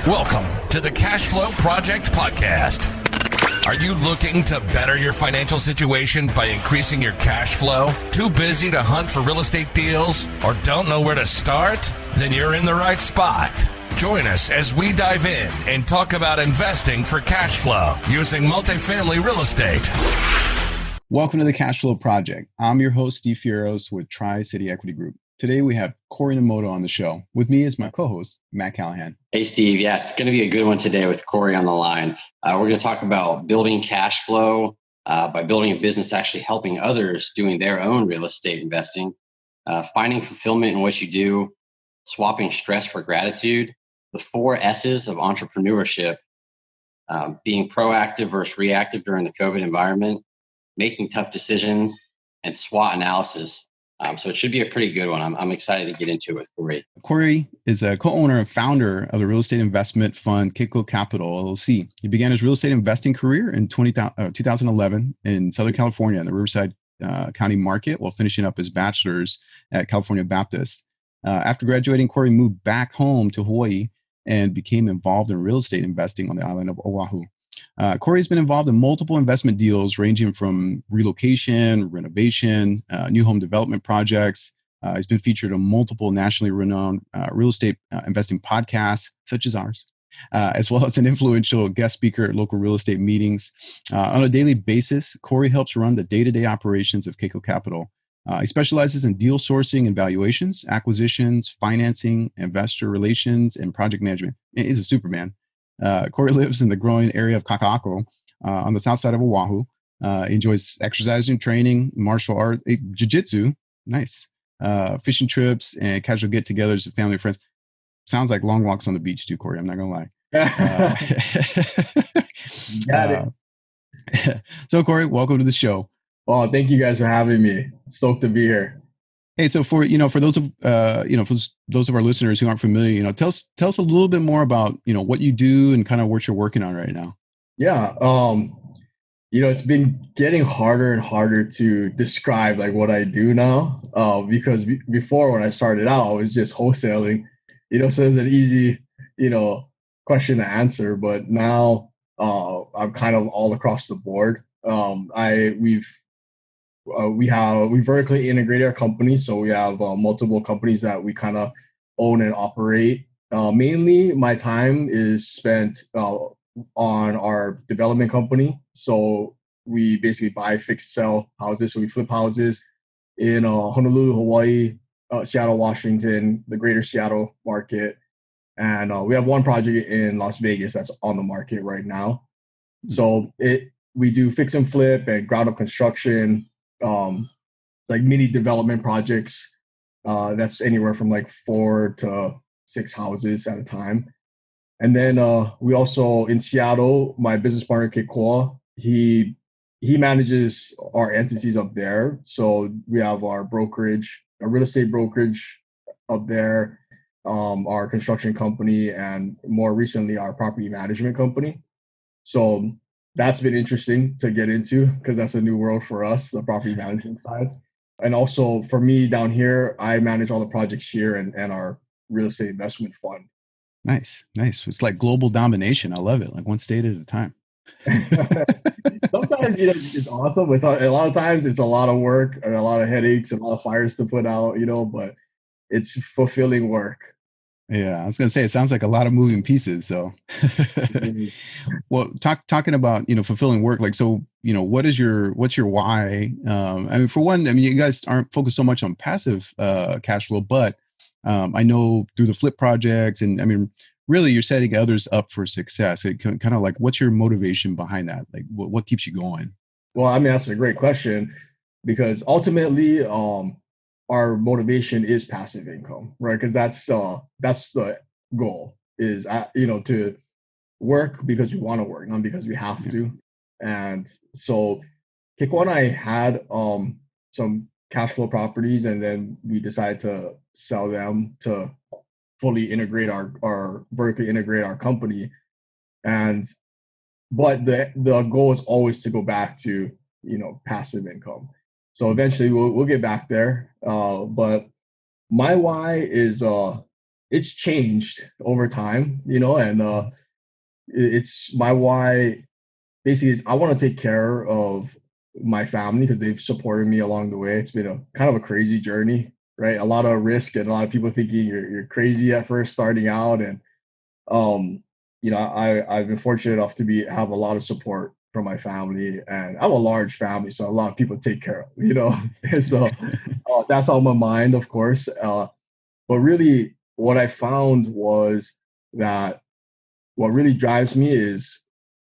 Welcome to the Cash Flow Project Podcast. Are you looking to better your financial situation by increasing your cash flow? Too busy to hunt for real estate deals or don't know where to start? Then you're in the right spot. Join us as we dive in and talk about investing for cash flow using multifamily real estate. Welcome to the Cash Flow Project. I'm your host, Steve Fierros with Tri-City Equity Group. Today we have Cory Nemoto on the show. With me is my co-host, Matt Callihan. Hey, Steve. Yeah, it's going to be a good one today with Cory on the line. We're going to talk about building cash flow by building a business, actually helping others doing their own real estate investing, finding fulfillment in what you do, swapping stress for gratitude, the 4 S's of entrepreneurship, being proactive versus reactive during the COVID environment, making tough decisions, and SWOT analysis. So it should be a pretty good one. I'm excited to get into it with Cory. Cory is a co-owner and founder of the real estate investment fund KÉCŌ CAPITAL, LLC. He began his real estate investing career in 2011 in Southern California in the Riverside County market while finishing up his bachelor's at California Baptist. After graduating, Cory moved back home to Hawaii and became involved in real estate investing on the island of Oahu. Cory has been involved in multiple investment deals ranging from relocation, renovation, new home development projects. He's been featured on multiple nationally renowned real estate investing podcasts, such as ours, as well as an influential guest speaker at local real estate meetings. On a daily basis, Cory helps run the day-to-day operations of KÉCŌ CAPITAL. He specializes in deal sourcing and valuations, acquisitions, financing, investor relations, and project management. He's a Superman. Cory lives in the growing area of Kaka'ako on the south side of Oahu. Enjoys exercising, training, martial art, jiu-jitsu, nice, fishing trips, and casual get-togethers with family and friends. Sounds like long walks on the beach too, Cory. I'm not going to lie. Got it. So, Cory, welcome to the show. Well, thank you guys for having me. Stoked to be here. Hey, so for those of for those of our listeners who aren't familiar, tell us a little bit more about what you do and kind of what you're working on right now. Yeah, it's been getting harder and harder to describe like what I do now, because before when I started out, I was just wholesaling, so it's an easy question to answer. But now I'm kind of all across the board. We vertically integrated our company. So we have multiple companies that we kind of own and operate. Mainly my time is spent on our development company. So we basically buy, fix, sell houses. So we flip houses in Honolulu, Hawaii, Seattle, Washington, the greater Seattle market. And we have one project in Las Vegas that's on the market right now. So we do fix and flip and ground up construction, like mini development projects. That's anywhere from like 4 to 6 houses at a time. And then we also in Seattle, my business partner KÉCŌ, he manages our entities up there. So we have our brokerage, our real estate brokerage up there, our construction company, and more recently our property management company. So that's been interesting to get into because that's a new world for us, the property management side. And also for me down here, I manage all the projects here and our real estate investment fund. Nice. It's like global domination. I love it. Like one state at a time. Sometimes, it's awesome. But a lot of times it's a lot of work and a lot of headaches and a lot of fires to put out, but it's fulfilling work. Yeah, I was going to say, it sounds like a lot of moving pieces. So, well, talking about, fulfilling work, like, so, what's your why? For one, you guys aren't focused so much on passive cash flow, but I know through the flip projects and really you're setting others up for success. It kind of like, what's your motivation behind that? Like what keeps you going? Well, that's a great question because ultimately, our motivation is passive income, right? Because that's the goal is, to work because we want to work, not because we have to. And so KÉCŌ and I had some cash flow properties, and then we decided to sell them to fully integrate our vertically integrate our company. But the goal is always to go back to, passive income. So eventually we'll get back there. But my why is it's changed over time, and it's my why basically is I want to take care of my family because they've supported me along the way. It's been a kind of a crazy journey, right? A lot of risk and a lot of people thinking you're crazy at first starting out. And um, I've been fortunate enough to have a lot of support from my family, and I have a large family, so a lot of people take care of, and so that's on my mind, of course. But really, what I found was that what really drives me is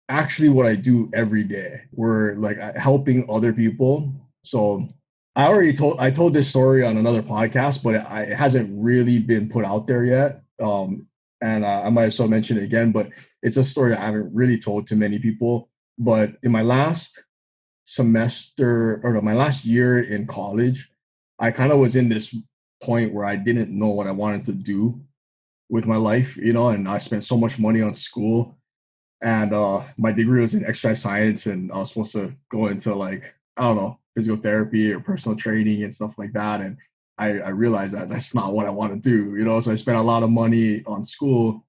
actually what I do every day. We're like helping other people. So I told this story on another podcast, but it hasn't really been put out there yet. And I might as well mention it again, but it's a story I haven't really told to many people. But in my last semester, or no, my last year in college, I kind of was in this point where I didn't know what I wanted to do with my life, and I spent so much money on school. And my degree was in exercise science, and I was supposed to go into, like, I don't know, physical therapy or personal training and stuff like that. And I realized that that's not what I want to do, so I spent a lot of money on school,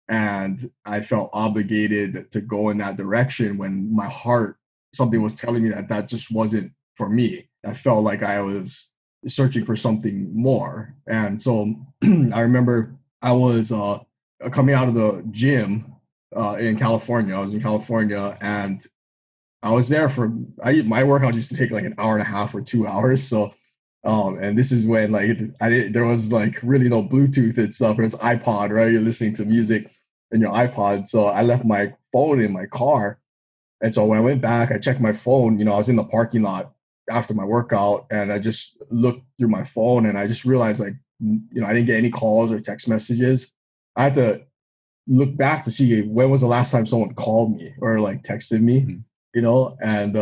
and I felt obligated to go in that direction when my heart, something was telling me that just wasn't for me. I felt like I was searching for something more. And so I remember I was coming out of the gym in California. I was in California, and I was there my workout used to take like an hour and a half or 2 hours. So, and this is when there was like really no Bluetooth and stuff. It was iPod, right? You're listening to music in your iPod. So I left my phone in my car. And so when I went back, I checked my phone, I was in the parking lot after my workout, and I just looked through my phone, and I just realized, like, I didn't get any calls or text messages. I had to look back to see when was the last time someone called me or like texted me, and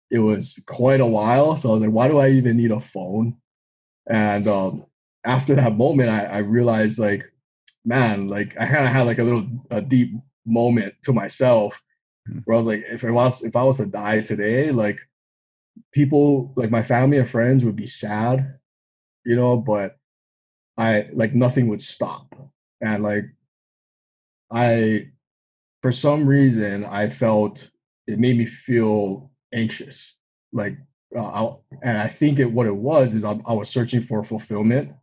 it was quite a while. So I was like, why do I even need a phone? And after that moment, I realized, like, man, like I kind of had like a deep moment to myself where I was like, if I was to die today, like, people, like my family and friends would be sad, but nothing would stop. And like, I, for some reason, I felt it made me feel anxious. Like, and I think what it was is I was searching for fulfillment.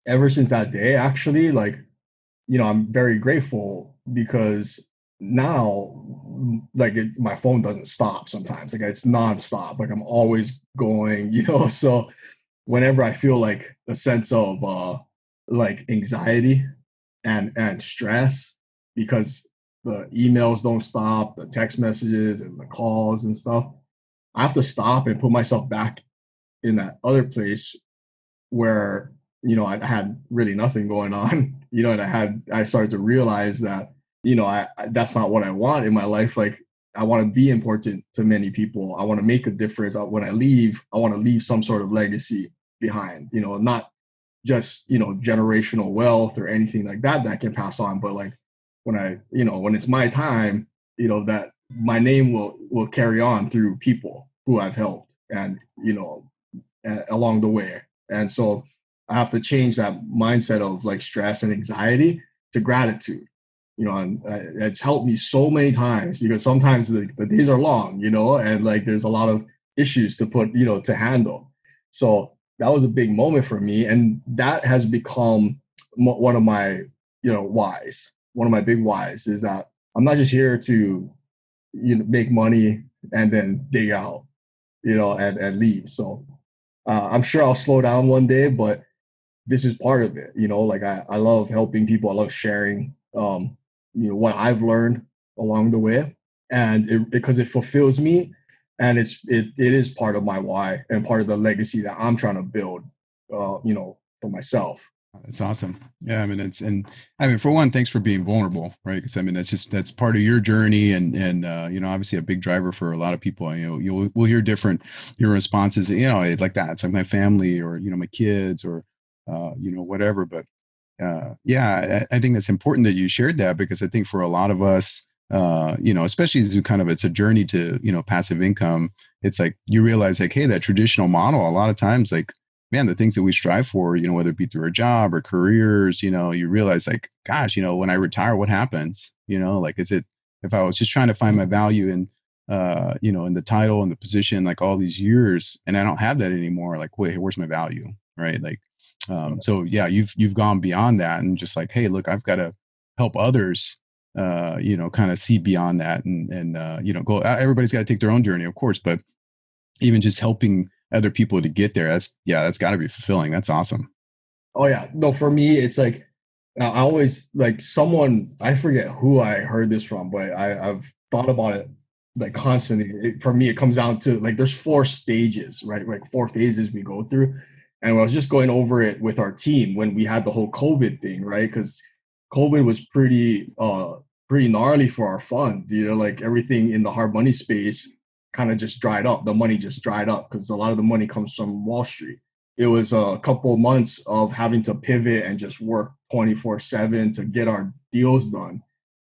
Ever since that day, actually, like, I'm very grateful because now, like, my phone doesn't stop sometimes. Like, it's nonstop. Like, I'm always going, So whenever I feel like a sense of like anxiety and stress because the emails don't stop, the text messages and the calls and stuff, I have to stop and put myself back in that other place where, I had really nothing going on, and I started to realize that, that's not what I want in my life. Like, I want to be important to many people. I want to make a difference. When I leave, I want to leave some sort of legacy behind, not just, generational wealth or anything like that can pass on. But like, when it's my time, that my name will carry on through people who I've helped and, along the way. And so I have to change that mindset of like stress and anxiety to gratitude, and it's helped me so many times because sometimes the days are long, and like there's a lot of issues to put, to handle. So that was a big moment for me. And that has become one of my, whys. One of my big whys is that I'm not just here to, make money and then dig out, and leave. So I'm sure I'll slow down one day, but this is part of it. Like I love helping people. I love sharing, what I've learned along the way, and because it fulfills me, and it is part of my why and part of the legacy that I'm trying to build, for myself. That's awesome. Yeah, I mean, for one, thanks for being vulnerable, right? Because I mean, that's part of your journey, and obviously a big driver for a lot of people. We'll hear different your responses. Like that. It's like my family, or my kids, or whatever. But yeah, I think that's important that you shared that, because I think for a lot of us, especially as it's a journey to passive income. It's like you realize, like, hey, that traditional model, a lot of times, like, man, the things that we strive for, whether it be through our job or careers, you realize like, gosh, when I retire, what happens? Like, is it, if I was just trying to find my value in, in the title and the position, like all these years, and I don't have that anymore, like, wait, where's my value? Right. Like, so yeah, you've gone beyond that and just like, hey, look, I've got to help others, kind of see beyond that and go, everybody's got to take their own journey, of course, but even just helping other people to get there, that's got to be fulfilling. That's awesome. Oh yeah, no, for me, it's like I always like someone, I forget who I heard this from, but I've thought about it like constantly. For me, it comes down to like there's 4 stages, right? Like 4 phases we go through. And I was just going over it with our team when we had the whole COVID thing, right? Because COVID was pretty gnarly for our fund. Like everything in the hard money space kind of just dried up. The money just dried up because a lot of the money comes from Wall Street. It was a couple of months of having to pivot and just work 24/7 to get our deals done.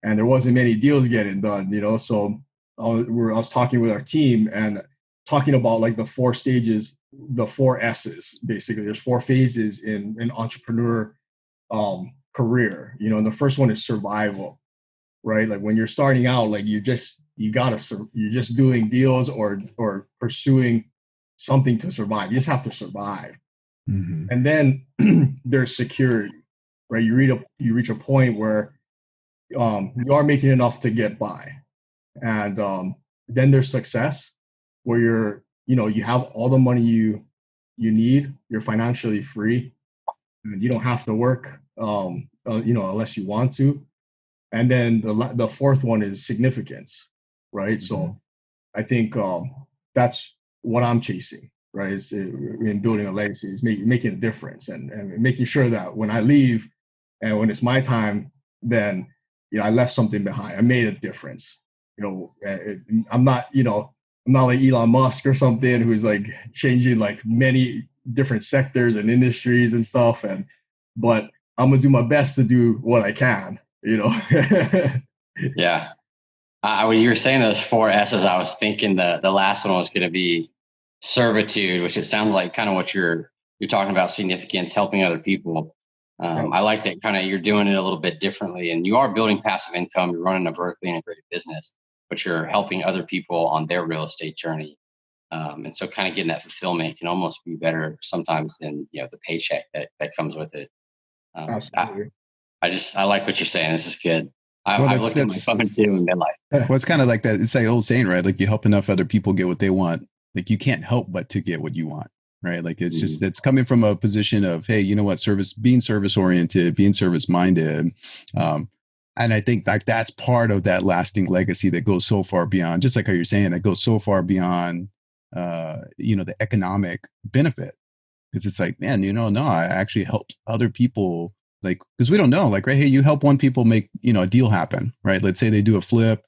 And there wasn't many deals getting done, So I was talking with our team and talking about like the 4 stages, the 4 S's, basically. There's 4 phases in an entrepreneur career, and the first one is survival, right? Like when you're starting out, like you're just doing deals or pursuing something to survive. You just have to survive. Mm-hmm. And then there's security, right? You reach a point where you are making enough to get by. And then there's success where you have all the money you need, you're financially free, and you don't have to work, unless you want to. And then the fourth one is significance, right? Mm-hmm. So I think that's what I'm chasing, right? Is in building a legacy, is making a difference and making sure that when I leave and when it's my time, then, I left something behind. I made a difference. I'm not like Elon Musk or something who's like changing like many different sectors and industries and stuff. But I'm gonna do my best to do what I can, Yeah. When you were saying those 4 S's, I was thinking the last one was going to be servitude, which it sounds like kind of what you're talking about, significance, helping other people. I like that kind of you're doing it a little bit differently, and you are building passive income. You're running a vertically integrated business, but you're helping other people on their real estate journey. And so kind of getting that fulfillment can almost be better sometimes than, the paycheck that comes with it. Absolutely. I like what you're saying. This is good. I looked at my phone too and been like, well, it's kind of like that. It's like old saying, right? Like you help enough other people get what they want. Like you can't help but to get what you want, right? Like it's just, it's coming from a position of, hey, you know what, being service oriented, being service minded. And I think like that's part of that lasting legacy that goes so far beyond, just like how you're saying, that goes so far beyond, the economic benefit. Because it's like, man, no, I actually helped other people. Like, because we don't know, like, right, hey, you help one people make, a deal happen, right? Let's say they do a flip,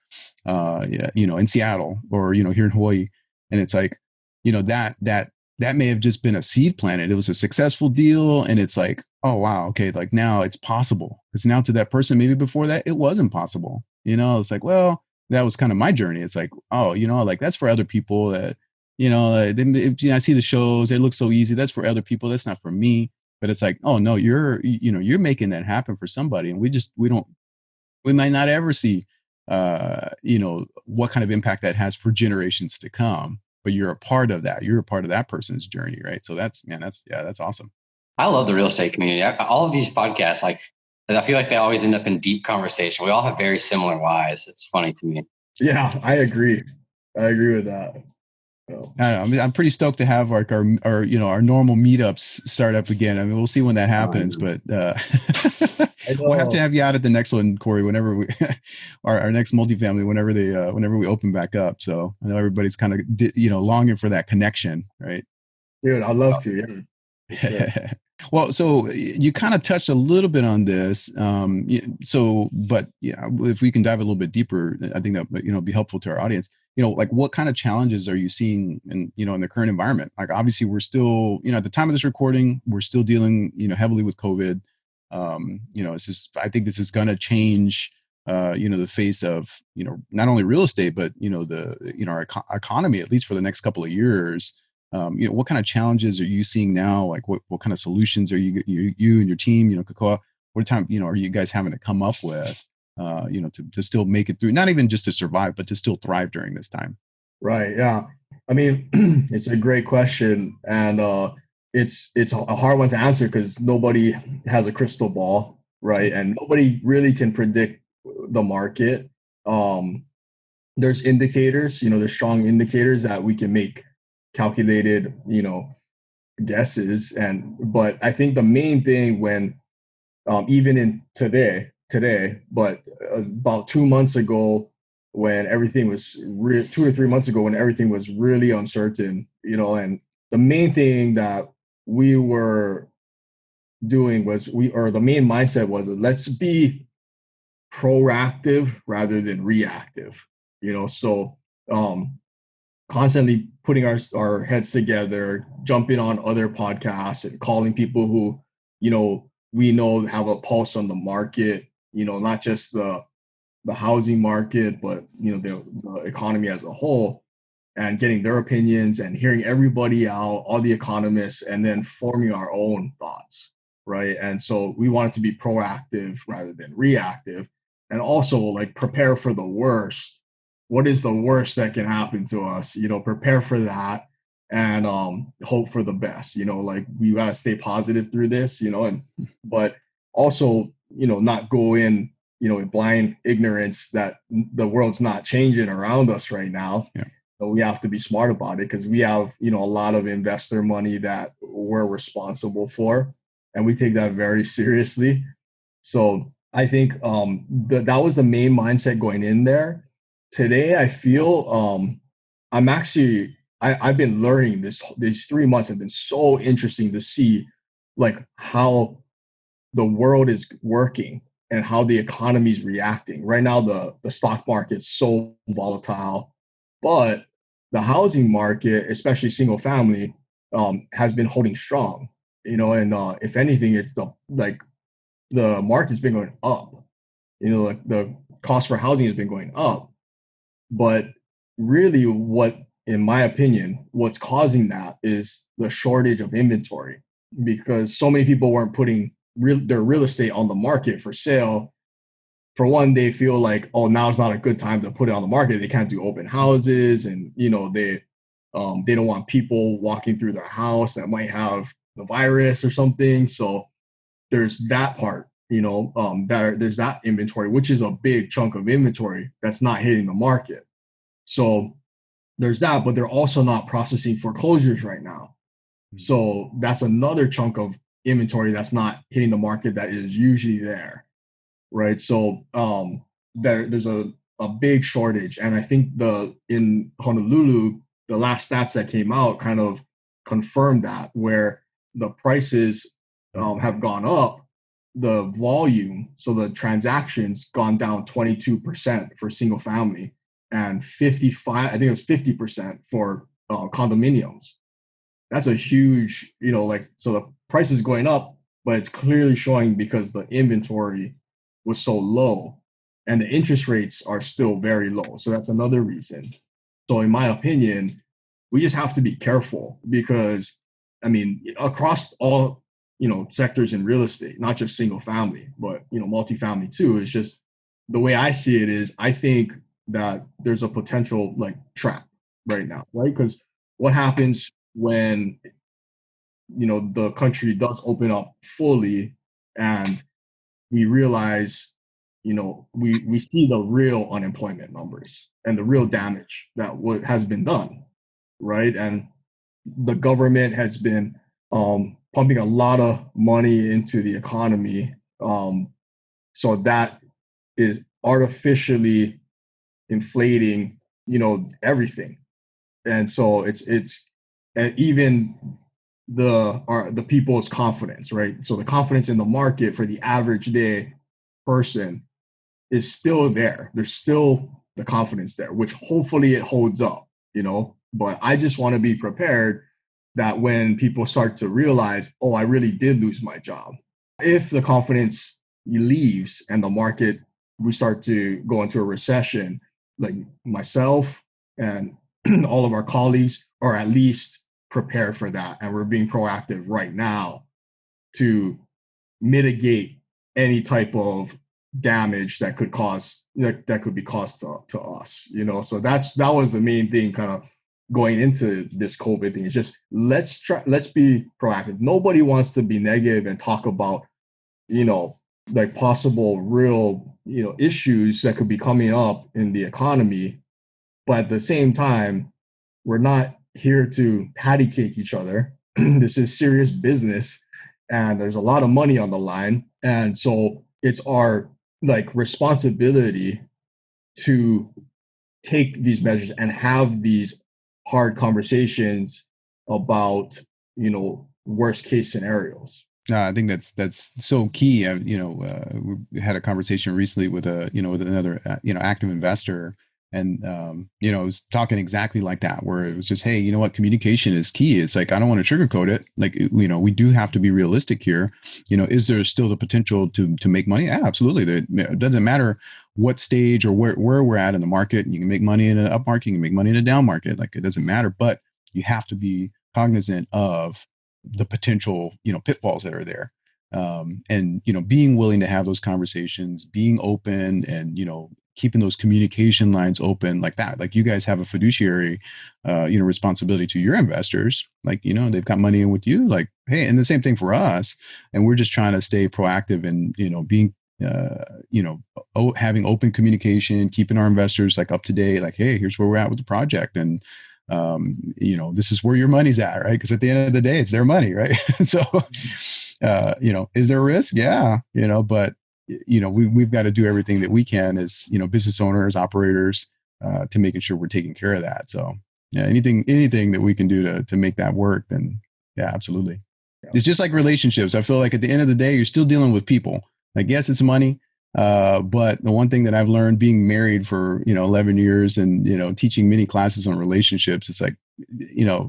in Seattle or, here in Hawaii. And it's like, that may have just been a seed planted. It was a successful deal. And it's like, oh, wow. Okay. Like now it's possible. Because now to that person, maybe before that, it wasn't possible. It's like, well, that was kind of my journey. It's like, oh, like that's for other people that, I see the shows, they look so easy. That's for other people. That's not for me. But it's like, oh no, you're making that happen for somebody. And we might not ever see, what kind of impact that has for generations to come, but you're a part of that. You're a part of that person's journey. Right. So that's awesome. I love the real estate community. All of these podcasts, like, I feel like they always end up in deep conversation. We all have very similar whys. It's funny to me. Yeah, I agree with that. I mean, I'm pretty stoked to have like our normal meetups start up again. I mean, we'll see when that happens, but we'll have to have you out at the next one, Cory, whenever we our next multifamily, whenever we open back up. So I know everybody's kind of longing for that connection, right? Dude, I'd love to. Yeah. Sure. Well, so you kind of touched a little bit on this. But if we can dive a little bit deeper, I think that be helpful to our audience. Like what kind of challenges are you seeing in the current environment? Like obviously we're still, at the time of this recording, we're still dealing, heavily with COVID. I think this is going to change, the face of, not only real estate, but, our economy, at least for the next couple of years. What kind of challenges are you seeing now? Like what kind of solutions are you and your team, KÉCŌ, what time, are you guys having to come up with, to still make it through, not even just to survive, but to still thrive during this time? Right. Yeah. I mean, it's a great question, and it's a hard one to answer because nobody has a crystal ball, right? And nobody really can predict the market. There's indicators, there's strong indicators that we can make calculated, guesses, but I think the main thing when even in today, but about 2 months ago, when everything was 2 to 3 months ago, when everything was really uncertain, and the main thing that we were doing was the main mindset was, let's be proactive rather than reactive, so constantly putting our heads together, jumping on other podcasts and calling people who, we know have a pulse on the market, not just the housing market, but, the economy as a whole, and getting their opinions and hearing everybody out, all the economists, and then forming our own thoughts. Right. And so we wanted to be proactive rather than reactive, and also like prepare for the worst. What is the worst that can happen to us? Prepare for that, and hope for the best. Like we gotta stay positive through this. But also, not go in blind ignorance that the world's not changing around us right now. Yeah. So we have to be smart about it because we have a lot of investor money that we're responsible for, and we take that very seriously. So I think that was the main mindset going in there. Today, I feel I've been learning these 3 months have been so interesting to see like how the world is working and how the economy is reacting. Right now, the stock market's so volatile, but the housing market, especially single family, has been holding strong. And if anything, it's the market's been going up. Like the cost for housing has been going up. But really, in my opinion, what's causing that is the shortage of inventory, because so many people weren't putting their real estate on the market for sale. For one, they feel like, oh, now's not a good time to put it on the market. They can't do open houses, and they don't want people walking through their house that might have the virus or something. So there's that part. There's that inventory, which is a big chunk of inventory that's not hitting the market. So there's that, but they're also not processing foreclosures right now. So that's another chunk of inventory that's not hitting the market that is usually there, right? So there's a big shortage, and I think in Honolulu, the last stats that came out kind of confirmed that, where the prices have gone up. The volume, so the transactions, gone down 22% for single family, and 55, I think it was 50% for condominiums. That's a huge, so the price is going up, but it's clearly showing because the inventory was so low and the interest rates are still very low. So that's another reason. So in my opinion, we just have to be careful because, across all sectors in real estate, not just single family, but multifamily too. It's just the way I see it is, I think that there's a potential trap right now, right? Because what happens when the country does open up fully and we realize we see the real unemployment numbers and the real damage that has been done, right? And the government has been pumping a lot of money into the economy. So that is artificially inflating, everything. And so it's and even the people's confidence, right? So the confidence in the market for the average day person is still there. There's still the confidence there, which hopefully it holds up, but I just want to be prepared that when people start to realize, oh, I really did lose my job. If the confidence leaves and the market, we start to go into a recession, like myself and all of our colleagues are at least prepared for that, and we're being proactive right now to mitigate any type of damage that could be caused to us. So that was the main thing, kind of going into this COVID thing. It's just let's be proactive. Nobody wants to be negative and talk about like possible real issues that could be coming up in the economy, but at the same time, we're not here to patty cake each other. This is serious business, and there's a lot of money on the line, and so it's our like responsibility to take these measures and have these hard conversations about worst case scenarios. I think that's so key. We had a conversation recently with with another active investor, and it was talking exactly like that, where it was just, hey, you know what, communication is key. It's like, I don't want to sugarcoat it. Like, we do have to be realistic here. Is there still the potential to make money? Yeah, absolutely. It doesn't matter what stage or where we're at in the market. You can make money in an up market, you can make money in a down market. Like, it doesn't matter, but you have to be cognizant of the potential, pitfalls that are there. And, being willing to have those conversations, being open, and, keeping those communication lines open like that. Like, you guys have a fiduciary, responsibility to your investors. Like, they've got money in with you, like, hey, and the same thing for us. And we're just trying to stay proactive and, being, having open communication, keeping our investors like up to date, like, hey, here's where we're at with the project. And, this is where your money's at, right? Because at the end of the day, it's their money, right? So, is there a risk? Yeah, but we've got to do everything that we can as business owners, operators, to making sure we're taking care of that. So, yeah, anything that we can do to make that work, then yeah, absolutely. Yeah. It's just like relationships. I feel like at the end of the day, you're still dealing with people. Like, yes, it's money. But the one thing that I've learned being married for, 11 years and, teaching many classes on relationships, it's like,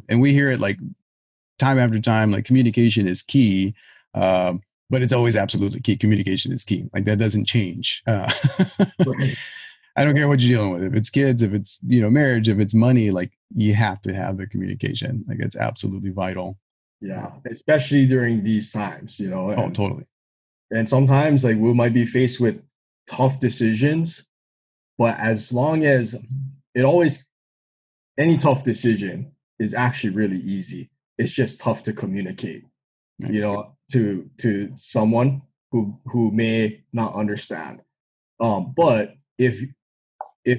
and we hear it like time after time, like communication is key. But it's always absolutely key. Communication is key. Like, that doesn't change. Right. I don't care what you're dealing with. If it's kids, if it's, marriage, if it's money, like, you have to have the communication. Like, it's absolutely vital. Yeah. Especially during these times, Oh, totally. And sometimes, like, we might be faced with tough decisions, but as long as any tough decision is actually really easy. It's just tough to communicate, to someone who may not understand. But if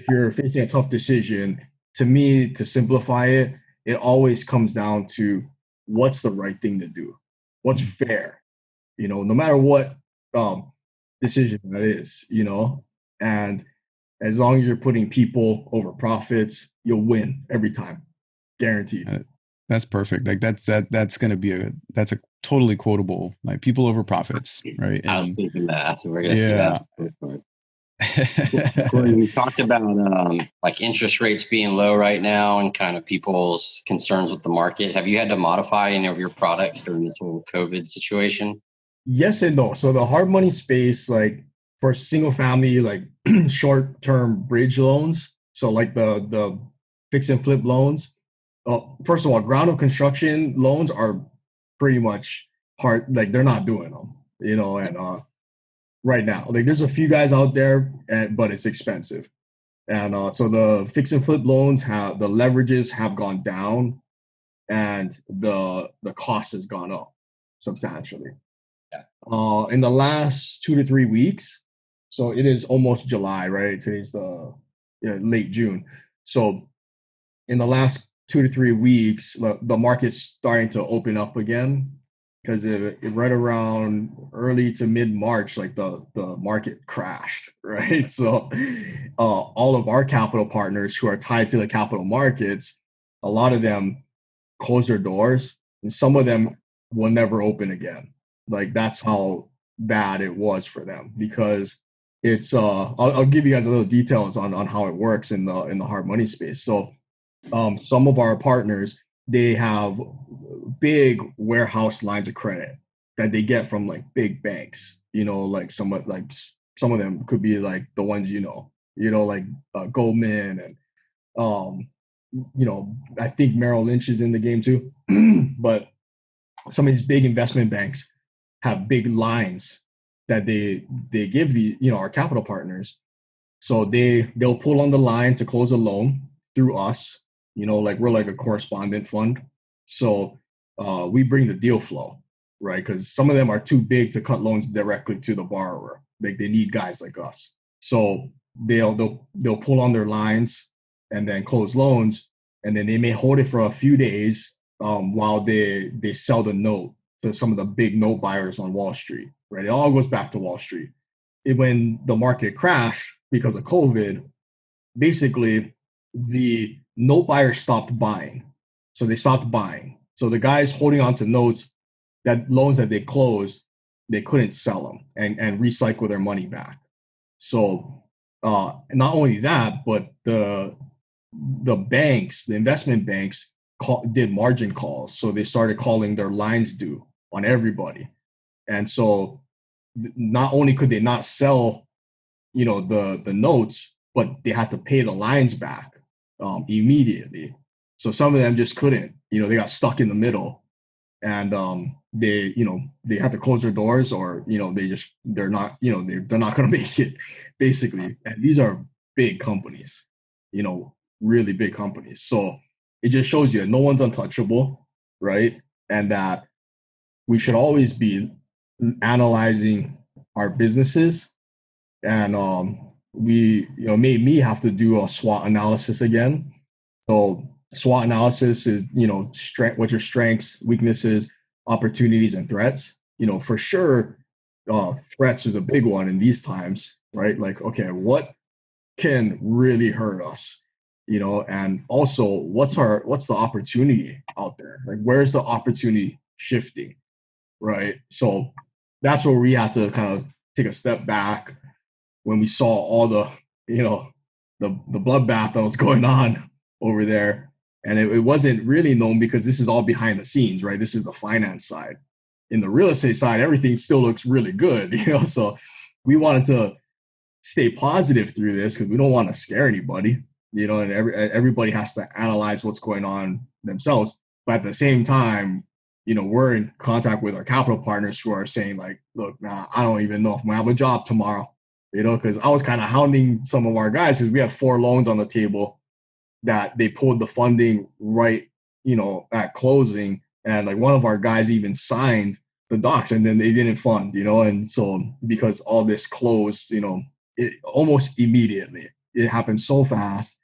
you're facing a tough decision, to me, to simplify it, it always comes down to what's the right thing to do, what's fair, no matter what decision that is, and as long as you're putting people over profits, you'll win every time, guaranteed. That's perfect. Like, that's going to be that's a totally quotable, like, people over profits, right? And I was thinking that, so we're going to see that. Cory, we talked about like interest rates being low right now and kind of people's concerns with the market. Have you had to modify any of your products during this whole COVID situation? Yes and no. So the hard money space, like for single family, like short-term bridge loans, so like the fix and flip loans, first of all, ground up construction loans are pretty much hard. Like, they're not doing them, and right now, like, there's a few guys out there, but it's expensive. And so the fix and flip loans the leverages have gone down, and the cost has gone up substantially. Yeah. In the last 2 to 3 weeks, so it is almost July, right? Today's late June. So in the last 2 to 3 weeks, the market's starting to open up again, because it right around early to mid-March, like the market crashed, right? So all of our capital partners who are tied to the capital markets, a lot of them closed their doors, and some of them will never open again. Like, that's how bad it was for them, because it's I'll give you guys a little details on how it works in the hard money space. So some of our partners, they have big warehouse lines of credit that they get from like big banks, like some of them could be like the ones, like Goldman and I think Merrill Lynch is in the game too, but some of these big investment banks have big lines that they give our capital partners. So they'll pull on the line to close a loan through us, like we're like a correspondent fund. So we bring the deal flow, right? Because some of them are too big to cut loans directly to the borrower. Like they need guys like us. So they'll pull on their lines and then close loans, and then they may hold it for a few days while they sell the note to some of the big note buyers on Wall Street, right? It all goes back to Wall Street. When the market crashed because of COVID, basically the note buyers stopped buying. So they stopped buying. So the guys holding on to notes, that loans that they closed, they couldn't sell them and recycle their money back. So not only that, but the banks, the investment banks did margin calls. So they started calling their lines due on everybody. And so not only could they not sell, the notes, but they had to pay the lines back immediately. So some of them just couldn't, they got stuck in the middle, and they had to close their doors, or they're not going to make it, basically. And these are big companies, really big companies. So it just shows you no one's untouchable, right? And that we should always be analyzing our businesses. And made me have to do a SWOT analysis again. So SWOT analysis is, what your strengths, weaknesses, opportunities, and threats. For sure, threats is a big one in these times, right? Like, okay, what can really hurt us? And also what's the opportunity out there? Like, where's the opportunity shifting? Right. So that's where we had to kind of take a step back when we saw all the bloodbath that was going on over there. And it wasn't really known because this is all behind the scenes, right? This is the finance side. In the real estate side, everything still looks really good, so we wanted to stay positive through this because we don't want to scare anybody, and everybody has to analyze what's going on themselves. But at the same time, we're in contact with our capital partners who are saying like, look, nah, I don't even know if I'm gonna have a job tomorrow, because I was kind of hounding some of our guys because we had 4 loans on the table that they pulled the funding right, at closing. And like one of our guys even signed the docs and then they didn't fund, and so because all this closed, it almost immediately, it happened so fast.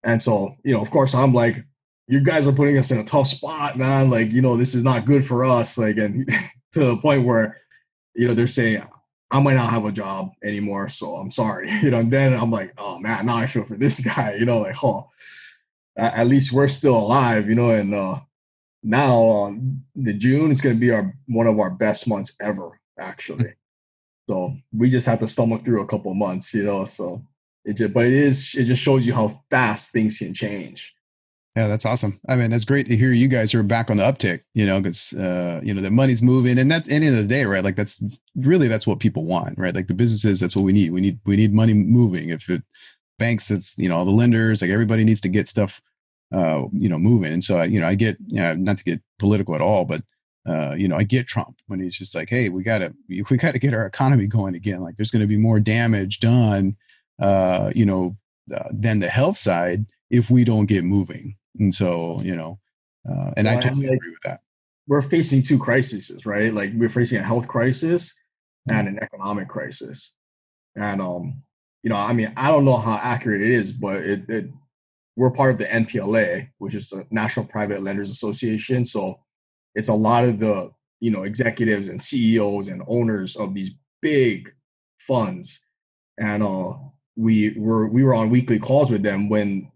And so, of course I'm like, you guys are putting us in a tough spot, man. Like, this is not good for us. Like, and to the point where, they're saying, I might not have a job anymore, so I'm sorry. And then I'm like, oh man, now I feel for this guy, like, oh, at least we're still alive, and now the June is going to be one of our best months ever, actually. So we just have to stomach through a couple months, so it just shows you how fast things can change. Yeah, that's awesome. I mean, that's great to hear you guys are back on the uptick, because, the money's moving, and at the end of the day, right? Like that's what people want, right? Like the businesses, that's what we need. We need money moving. If it banks, that's, all the lenders, like everybody needs to get stuff, moving. And so, I get, not to get political at all, but, I get Trump when he's just like, hey, we gotta get our economy going again. Like there's going to be more damage done, than the health side if we don't get moving. And so, I totally agree with that. We're facing 2 crises, right? Like we're facing a health crisis and an economic crisis. And, I don't know how accurate it is, but we're part of the NPLA, which is the National Private Lenders Association. So it's a lot of the, executives and CEOs and owners of these big funds. And we were on weekly calls with them when,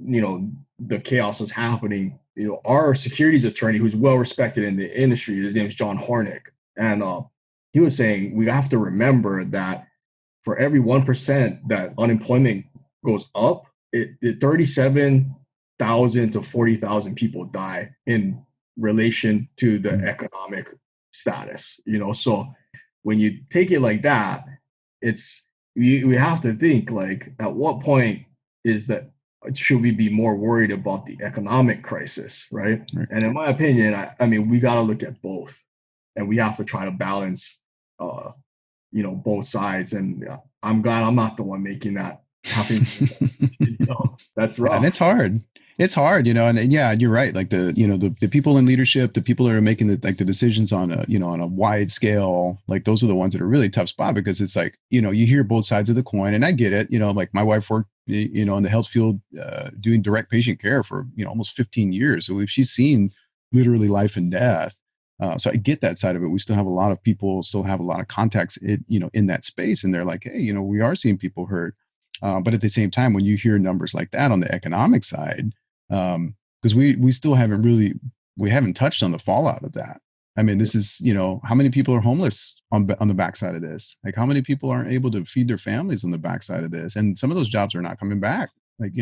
the chaos was happening. Our securities attorney, who's well respected in the industry, his name is John Hornick. And he was saying, we have to remember that for every 1% that unemployment goes up, 37,000 to 40,000 people die in relation to the economic status, so when you take it like that, we have to think like, at what point is that should we be more worried about the economic crisis, right? And in my opinion, I mean, we got to look at both, and we have to try to balance, both sides. And I'm glad I'm not the one making that happen. That's rough. And it's hard. It's hard, and yeah, you're right. Like the people in leadership, the people that are making the decisions on a wide scale, like those are the ones that are really tough spot, because it's like, you hear both sides of the coin, and I get it. Like my wife worked, in the health field, doing direct patient care for, almost 15 years. So she's seen literally life and death. So I get that side of it. We still have a lot of people, still have a lot of contacts, in that space. And they're like, hey, we are seeing people hurt. But at the same time, when you hear numbers like that on the economic side, because we still we haven't touched on the fallout of that. I mean, this is, how many people are homeless on the backside of this? Like, how many people aren't able to feed their families on the backside of this? And some of those jobs are not coming back. Like,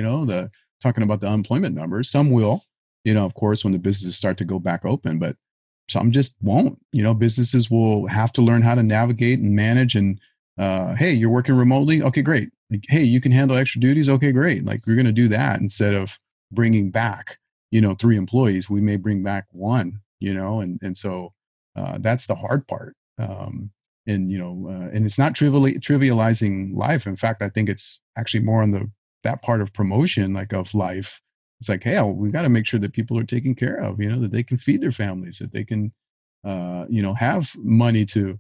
talking about the unemployment numbers, some will, of course, when the businesses start to go back open, but some just won't. Businesses will have to learn how to navigate and manage. And hey, you're working remotely. Okay, great. Like, hey, you can handle extra duties. Okay, great. Like, we're going to do that instead of bringing back, 3 employees. We may bring back 1, and so that's the hard part. And it's not trivializing life. In fact, I think it's actually more on that part of promotion, like of life. It's like, hey, we got to make sure that people are taken care of, that they can feed their families, that they can, have money to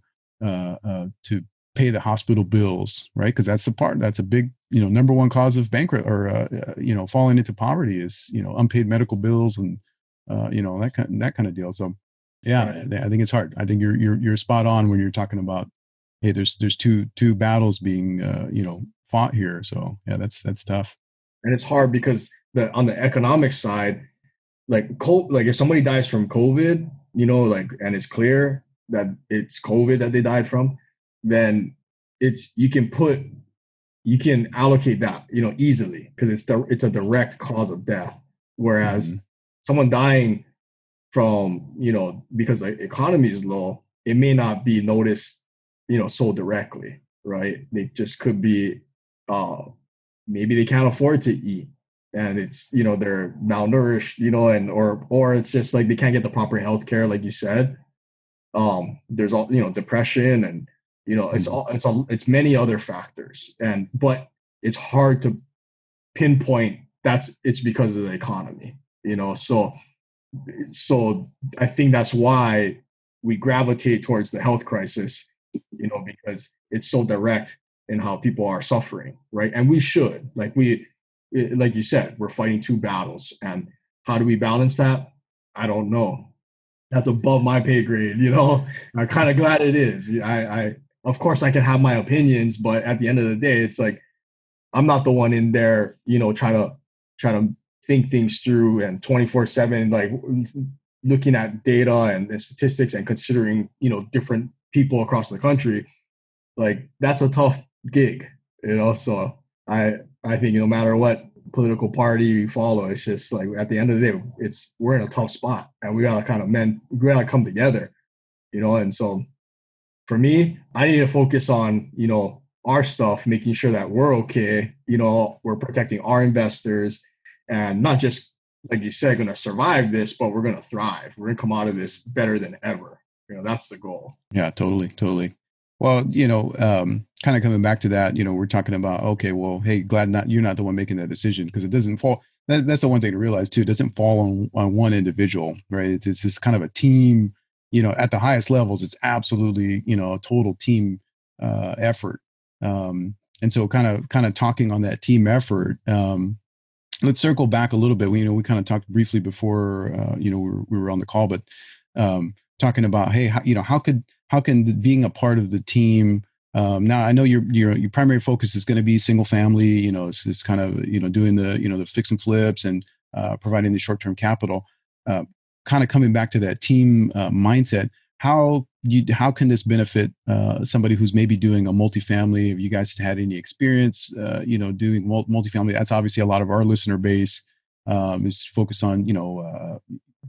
pay the hospital bills, right? Because that's a big, number one cause of bankrupt or, falling into poverty is, unpaid medical bills and, that kind of deal. So yeah, I think it's hard. I think you're spot on when you're talking about, hey, there's two battles being, fought here. So yeah, that's tough. And it's hard because on the economic side, like if somebody dies from COVID, and it's clear that it's COVID that they died from, then you can allocate that, easily, because it's a direct cause of death. Whereas someone dying from, because the economy is low, it may not be noticed, so directly, right? They just could be, maybe they can't afford to eat, and it's, they're malnourished, and or it's just like they can't get the proper health care, like you said. There's all, depression, and it's many other factors, but it's hard to pinpoint it's because of the economy, so I think that's why we gravitate towards the health crisis, because it's so direct in how people are suffering, right? And we should, like you said, we're fighting 2 battles, and how do we balance that? I don't know. That's above my pay grade, I'm kind of glad it is. I of course I can have my opinions, but at the end of the day, it's like, I'm not the one in there, trying to think things through and 24/7, like looking at data and statistics and considering, different people across the country. Like, that's a tough gig, so I think no matter what political party you follow, it's just like, at the end of the day, we're in a tough spot, and we gotta we gotta come together, and so for me, I need to focus on, our stuff, making sure that we're okay, we're protecting our investors, and not just, like you said, going to survive this, but we're going to thrive. We're going to come out of this better than ever. That's the goal. Yeah, totally. Well, kind of coming back to that, we're talking about, okay, well, hey, you're not the one making that decision, because it doesn't fall. That's the one thing to realize too. It doesn't fall on one individual, right? It's just kind of a team. At the highest levels, it's absolutely, a total team effort. And so kind of talking on that team effort, let's circle back a little bit. We kind of talked briefly before, we were on the call, but talking about, hey, how can being a part of the team, now I know your primary focus is going to be single family, it's kind of, doing the fix and flips and providing the short-term capital, kind of coming back to that team mindset. How can this benefit somebody who's maybe doing a multifamily? Have you guys had any experience, doing multifamily? That's obviously a lot of our listener base is focused on,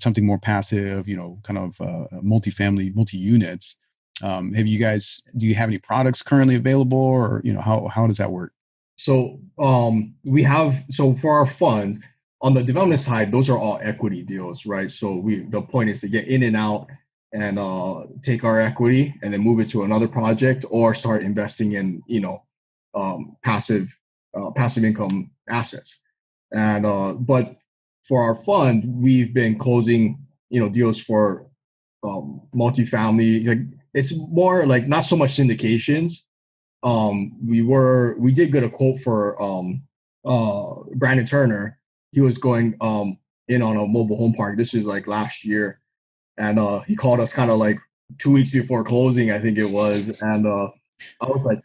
something more passive, kind of multifamily, multi-units. Do you have any products currently available, or, how does that work? So we have, so for our fund on the development side, those are all equity deals, right? So the point is to get in and out and take our equity and then move it to another project or start investing in, passive income assets. And but for our fund, we've been closing, deals for multifamily. Like it's more like not so much syndications. We did get a quote for Brandon Turner. He was going in on a mobile home park. This was like last year, and he called us kind of like 2 weeks before closing, I think it was, and I was like,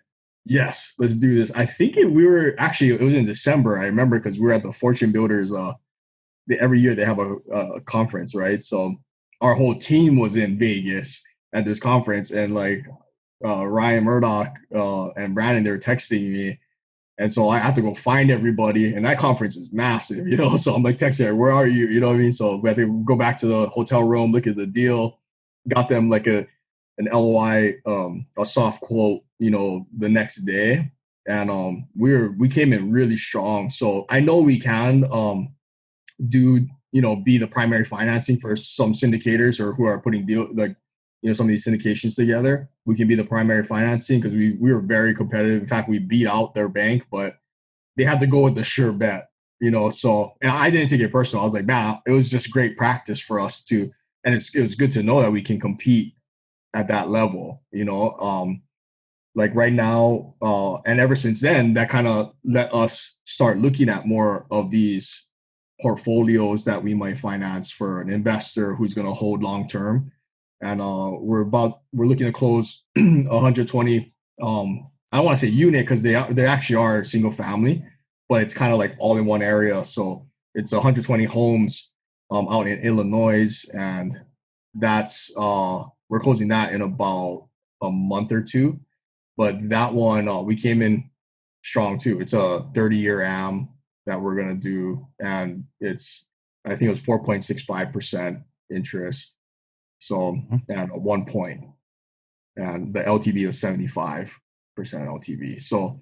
yes, let's do this. I think it was in December. I remember because we were at the Fortune Builders. Every year they have a conference, right? So our whole team was in Vegas at this conference, and like Ryan Murdoch and Brandon, they were texting me. And so I had to go find everybody. And that conference is massive, So I'm like texting her, where are you? You know what I mean? So we had to go back to the hotel room, look at the deal, got them like an LOI, a soft quote, the next day. And we came in really strong. So I know we can be the primary financing for some syndicators or who are putting some of these syndications together. We can be the primary financing because we were very competitive. In fact, we beat out their bank, but they had to go with the sure bet, So, and I didn't take it personal. I was like, man, it was just great practice for us and it was good to know that we can compete at that level, like right now, and ever since then, that kind of let us start looking at more of these portfolios that we might finance for an investor who's going to hold long term. And we're looking to close 120. I don't want to say unit because they actually are single family, but it's kind of like all in one area. So it's 120 homes out in Illinois, and that's we're closing that in about a month or two. But that one we came in strong too. It's a 30-year AM that we're gonna do, and I think it was 4.65% interest. So at 1 point, and the LTV is 75% LTV. So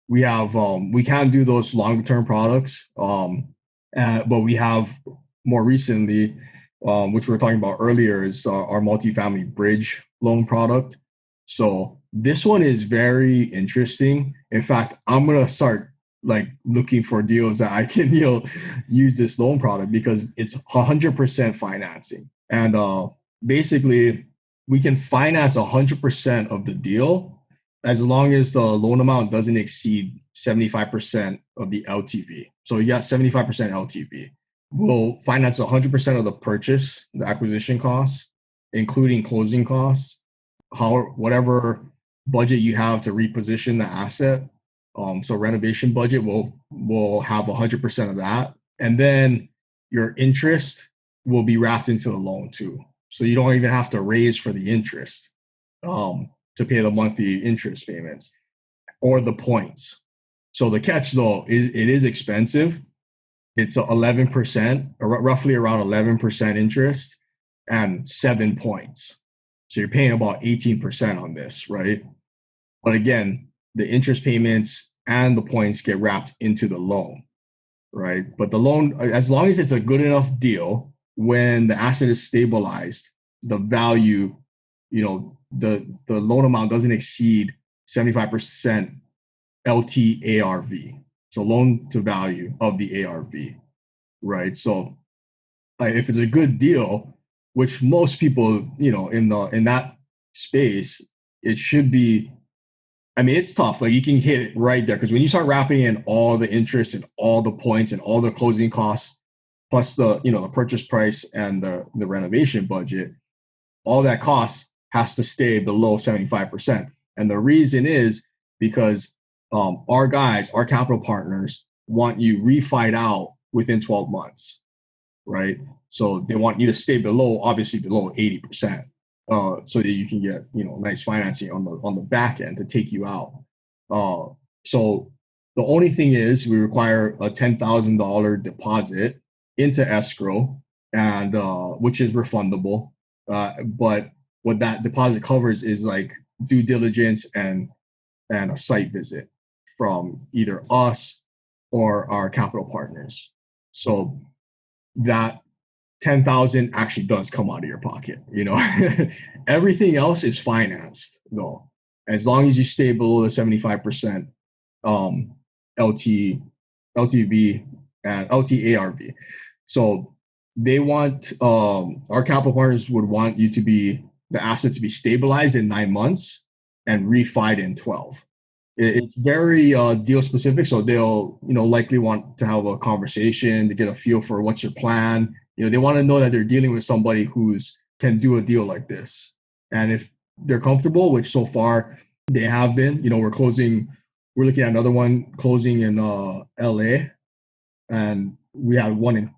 we have we can do those long-term products, but we have more recently, which we were talking about earlier, is our multifamily bridge loan product. So this one is very interesting. In fact, I'm gonna start like looking for deals that I can use this loan product because it's 100% financing, and basically we can finance 100% of the deal as long as the loan amount doesn't exceed 75% of the LTV. So you got 75% LTV. We'll finance 100% of the purchase, the acquisition costs, including closing costs, whatever budget you have to reposition the asset. So renovation budget will have 100% of that. And then your interest will be wrapped into the loan too. So you don't even have to raise for the interest to pay the monthly interest payments or the points. So the catch though is it is expensive. It's 11%, or roughly around 11% interest and 7 points. So you're paying about 18% on this, right? But again, the interest payments and the points get wrapped into the loan, right? But the loan, as long as it's a good enough deal, when the asset is stabilized, the value, the loan amount doesn't exceed 75% LTARV. So loan to value of the ARV, right? So if it's a good deal, which most people, in that space, it should be. I mean, it's tough. Like you can hit it right there because when you start wrapping in all the interest and all the points and all the closing costs, plus the the purchase price and the renovation budget, all that cost has to stay below 75%. And the reason is because our capital partners want you refied out within 12 months, right? So they want you to stay obviously below 80%, so that you can get nice financing on the back end to take you out. So the only thing is we require a $10,000 deposit into escrow, and which is refundable. But what that deposit covers is like due diligence and a site visit from either us or our capital partners. So that 10,000 actually does come out of your pocket. Everything else is financed though, as long as you stay below the 75% LTV and LTARV. So they want our capital partners would want you to be the asset to be stabilized in 9 months and refied in 12. It's very deal specific, so they'll likely want to have a conversation to get a feel for what's your plan. They want to know that they're dealing with somebody who's can do a deal like this, and if they're comfortable, which so far they have been. We're looking at another one closing in LA, and we had one in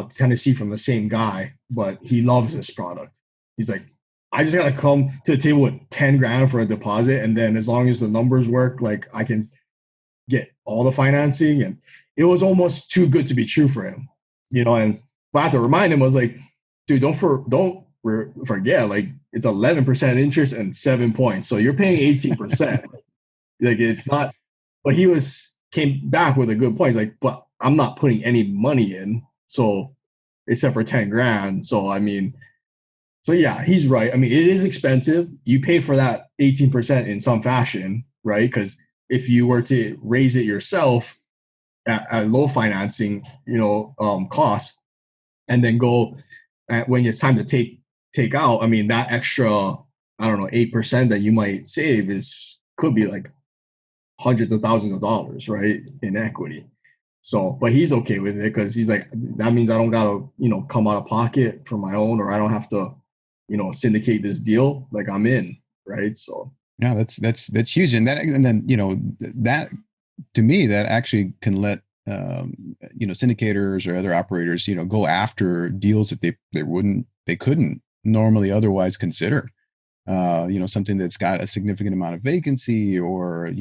Tennessee from the same guy, but he loves this product. He's like, I just got to come to the table with 10 grand for a deposit. And then as long as the numbers work, like I can get all the financing. And it was almost too good to be true for him, and but I had to remind him, I was like, dude, don't forget, like it's 11% interest and 7 points. So you're paying 18%. Like it's not, but he came back with a good point. He's like, but I'm not putting any money in. So except for 10 grand. So, so yeah, he's right. It is expensive. You pay for that 18% in some fashion, right? Because if you were to raise it yourself at low financing, costs, and then go when it's time to take out, that extra, 8% that you might save could be like hundreds of thousands of dollars, right, in equity. So, but he's okay with it because he's like, that means I don't gotta, come out of pocket for my own, or I don't have to, syndicate this deal. Like I'm in, right? So yeah, that's huge, and then that to me that actually can let syndicators or other operators go after deals that they couldn't normally otherwise consider. Something that's got a significant amount of vacancy or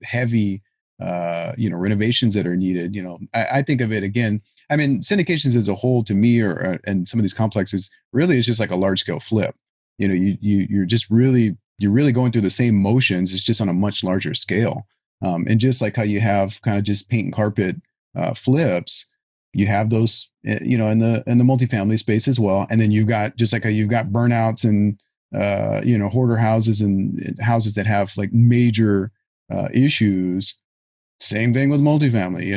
heavy renovations that are needed. I think of it again. Syndications as a whole to me, and some of these complexes, really is just like a large scale flip. You're really going through the same motions. It's just on a much larger scale. And just like how you have kind of just paint and carpet flips, you have those in the multifamily space as well. And then you've got just like how you've got burnouts and hoarder houses and houses that have like major issues. Same thing with multifamily.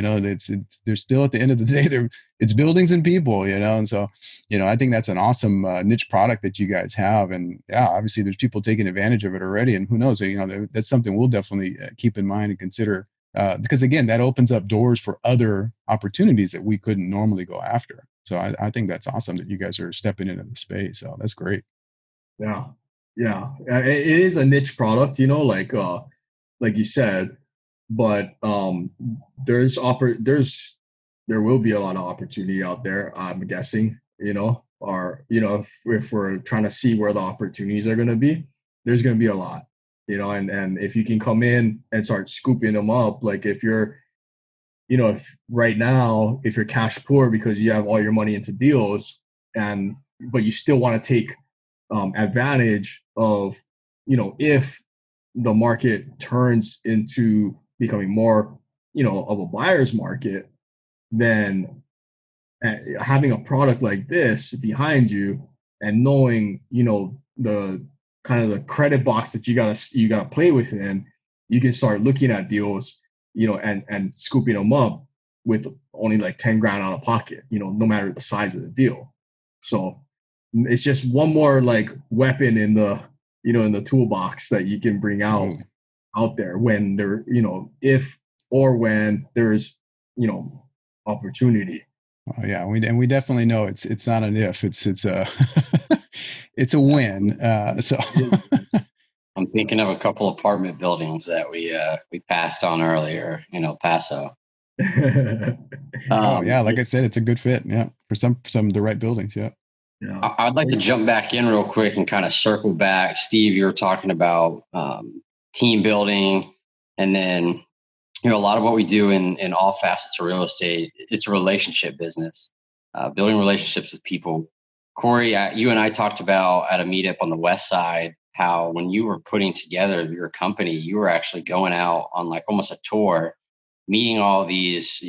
They're still, at the end of the day, it's buildings and people. And so I think that's an awesome niche product that you guys have. And yeah, obviously there's people taking advantage of it already. And who knows? That's something we'll definitely keep in mind and consider because again, that opens up doors for other opportunities that we couldn't normally go after. So I think that's awesome that you guys are stepping into the space. So that's great. Yeah. It is a niche product, like you said, but there will be a lot of opportunity out there, I'm guessing, or if we're trying to see where the opportunities are going to be, there's going to be a lot, and if you can come in and start scooping them up, like if you're if right now, if you're cash poor because you have all your money into deals but you still want to take advantage of, if the market turns into becoming more, of a buyer's market, then having a product like this behind you and knowing, the kind of the credit box that you gotta play within, you can start looking at deals, and scooping them up with only like 10 grand out of pocket, no matter the size of the deal. So it's just one more like weapon in the toolbox that you can bring out there when there, if or when there's, opportunity. Oh yeah, we definitely know it's not an if, it's a it's a win. So I'm thinking of a couple apartment buildings that we passed on earlier in El Paso. Oh yeah, like I said, it's a good fit. Yeah, for some of the right buildings. Yeah. Yeah. I'd like to jump back in real quick and kind of circle back. Steve, you were talking about team building, and then a lot of what we do in all facets of real estate, it's a relationship business, building relationships with people. Cory, you and I talked about at a meetup on the West Side how when you were putting together your company, you were actually going out on like almost a tour, meeting all these,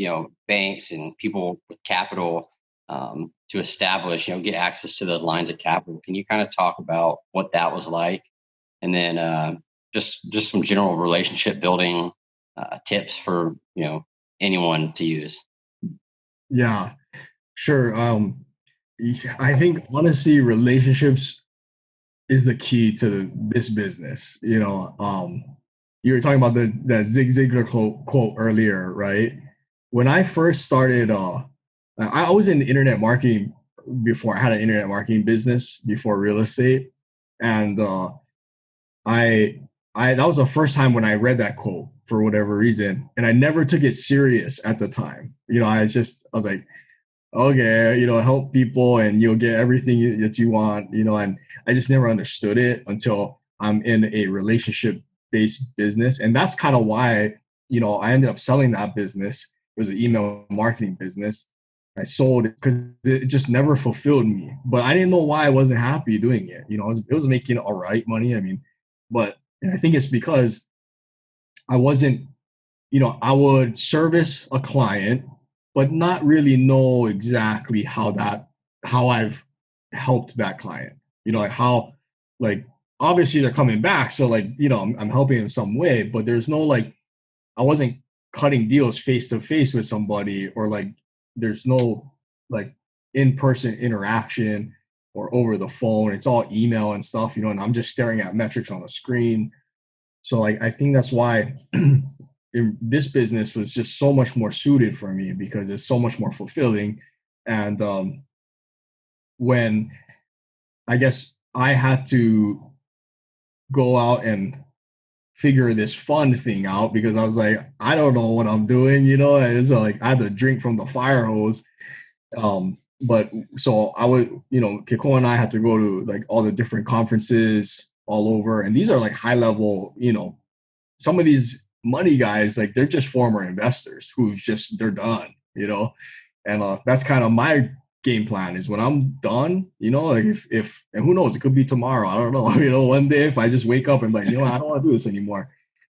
banks and people with capital, to establish, get access to those lines of capital. Can you kind of talk about what that was like? And then just some general relationship building tips for, anyone to use. Yeah, sure. I think honestly, relationships is the key to this business. You were talking about the Zig Ziglar quote earlier, right? When I first started, I was in internet marketing before. I had an internet marketing business before real estate, and I that was the first time when I read that quote for whatever reason, and I never took it serious at the time. I was like, okay, help people and you'll get everything that you want, and I just never understood it until I'm in a relationship based business. And that's kind of why, I ended up selling that business. It was an email marketing business. I sold it because it just never fulfilled me, but I didn't know why I wasn't happy doing it. It was making all right money. I mean, but I think it's because I wasn't, I would service a client but not really know exactly how I've helped that client. Like how, like, obviously they're coming back, so like, I'm helping in some way, but there's no like, I wasn't cutting deals face to face with somebody, or like there's no like in-person interaction or over the phone. It's all email and stuff, and I'm just staring at metrics on the screen. So like I think that's why this business was just so much more suited for me because it's so much more fulfilling. And when I guess I had to go out and figure this fun thing out because I was like, I don't know what I'm doing, and so like I had to drink from the fire hose. But so I would, KÉCŌ and I had to go to like all the different conferences all over, and these are like high level, some of these money guys, like they're just former investors they're done, and that's kind of my game plan is when I'm done, like if and who knows, it could be tomorrow, I don't know, one day if I just wake up and like, I don't want to do this anymore,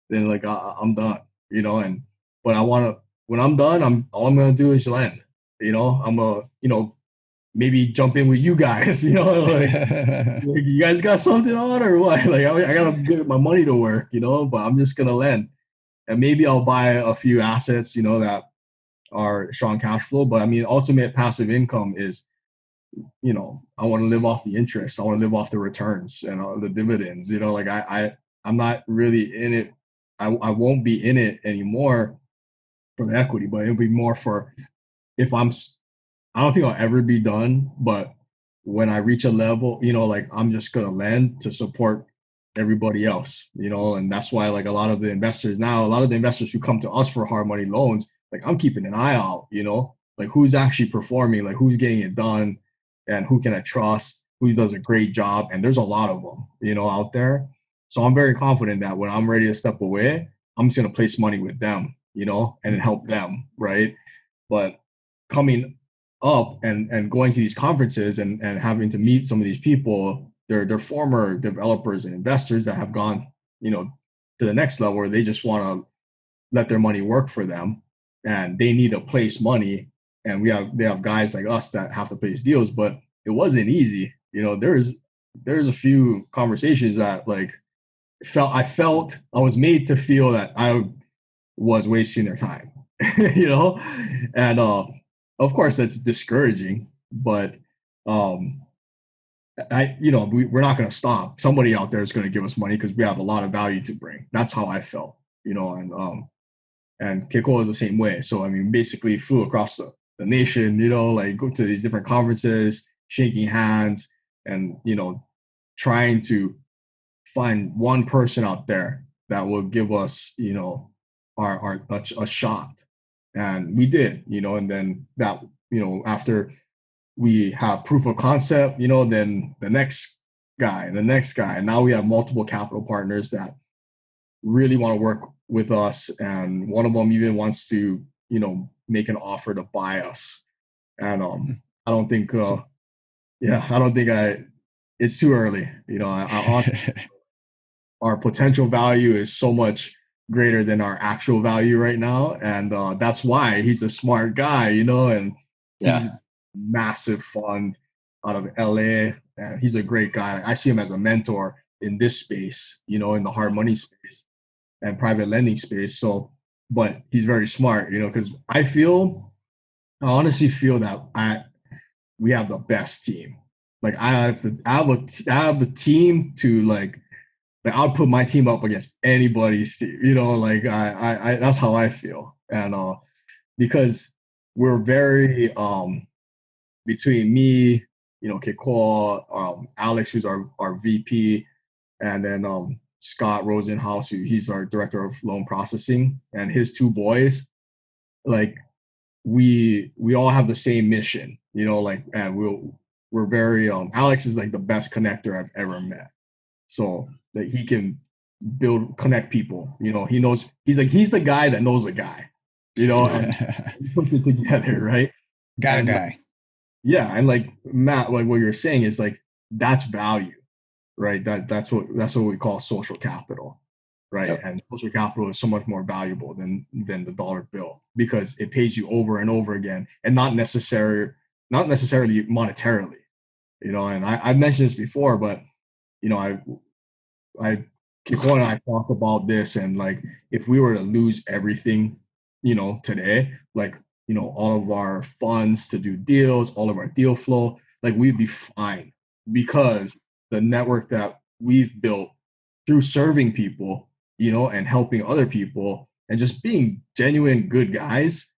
then like I'm done, and but I want to, when I'm done, all I'm going to do is lend, I'm maybe jump in with you guys, like you guys got something on or what? Like I gotta get my money to work, but I'm just gonna lend. And maybe I'll buy a few assets, that are strong cash flow. But I mean, ultimate passive income is, I want to live off the interest. I want to live off the returns and the dividends. Like I'm not really in it. I won't be in it anymore for the equity, but it'll be more for if I don't think I'll ever be done, but when I reach a level, like I'm just gonna lend to support everybody else, and that's why like a lot of the investors who come to us for hard money loans, like I'm keeping an eye out, like who's actually performing, like who's getting it done, and who can I trust, who does a great job, and there's a lot of them, out there. So I'm very confident that when I'm ready to step away, I'm just gonna place money with them, and help them, right? But coming up and going to these conferences and having to meet some of these people, they're former developers and investors that have gone, to the next level where they just want to let their money work for them and they need to place money. And they have guys like us that have to place deals, but it wasn't easy. There's a few conversations that like I felt I was made to feel that I was wasting their time, and of course that's discouraging, but we're not going to stop. Somebody out there is going to give us money because we have a lot of value to bring. That's how I felt, and KÉCŌ is the same way. So I mean, basically flew across the nation, like go to these different conferences, shaking hands, and trying to find one person out there that will give us, a shot. And we did, and then that, after we have proof of concept, then the next guy and the next guy. And now we have multiple capital partners that really want to work with us. And one of them even wants to, make an offer to buy us. And I don't think, it's too early. our potential value is so much greater than our actual value right now. And that's why he's a smart guy, and he's massive fund out of LA. And he's a great guy. I see him as a mentor in this space, in the hard money space and private lending space. So, but he's very smart, because I honestly feel that we have the best team. Like I have the team to like I'll put my team up against anybody's team, I that's how I feel. And because we're very between me, KÉCŌ, Alex, who's our VP, and then Scott Rosenhaus, he's our director of loan processing, and his two boys, like we all have the same mission, and we're very Alex is like the best connector I've ever met. So that he can connect people, he knows, he's the guy that knows a guy, and he puts it together, right? Got a guy. Yeah. And like Matt, like what you're saying is like, that's value, right? That's what we call social capital, right? Yep. And social capital is so much more valuable than the dollar bill, because it pays you over and over again, and not necessarily monetarily, and I've mentioned this before, but KÉCŌ and I talk about this, and like if we were to lose everything, today, like all of our funds to do deals, all of our deal flow, like we'd be fine, because the network that we've built through serving people, and helping other people and just being genuine good guys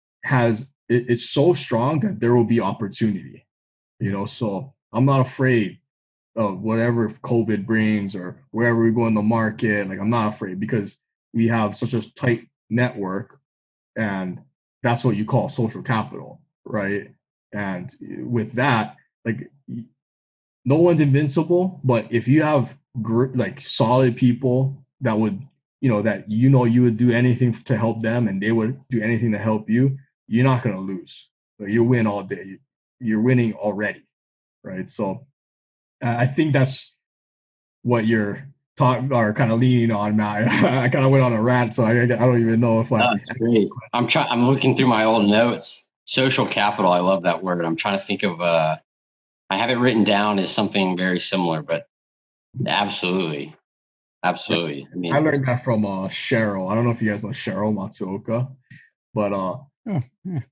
it's so strong that there will be opportunity, so I'm not afraid of whatever COVID brings or wherever we go in the market. Like I'm not afraid, because we have such a tight network, and that's what you call social capital, right? And with that, like no one's invincible, but if you have like solid people that would, that you would do anything to help them, and they would do anything to help you, you're not going to lose. Like, you win all day. You're winning already, right? So I think that's what you're talking or kind of leaning on, Matt. I kind of went on a rant, so I don't even know if That's great. I'm looking through my old notes. Social capital. I love that word. I'm trying to think of. I have it written down as something very similar, but absolutely. I mean, I learned that from Cheryl. I don't know if you guys know Cheryl Matsuoka, but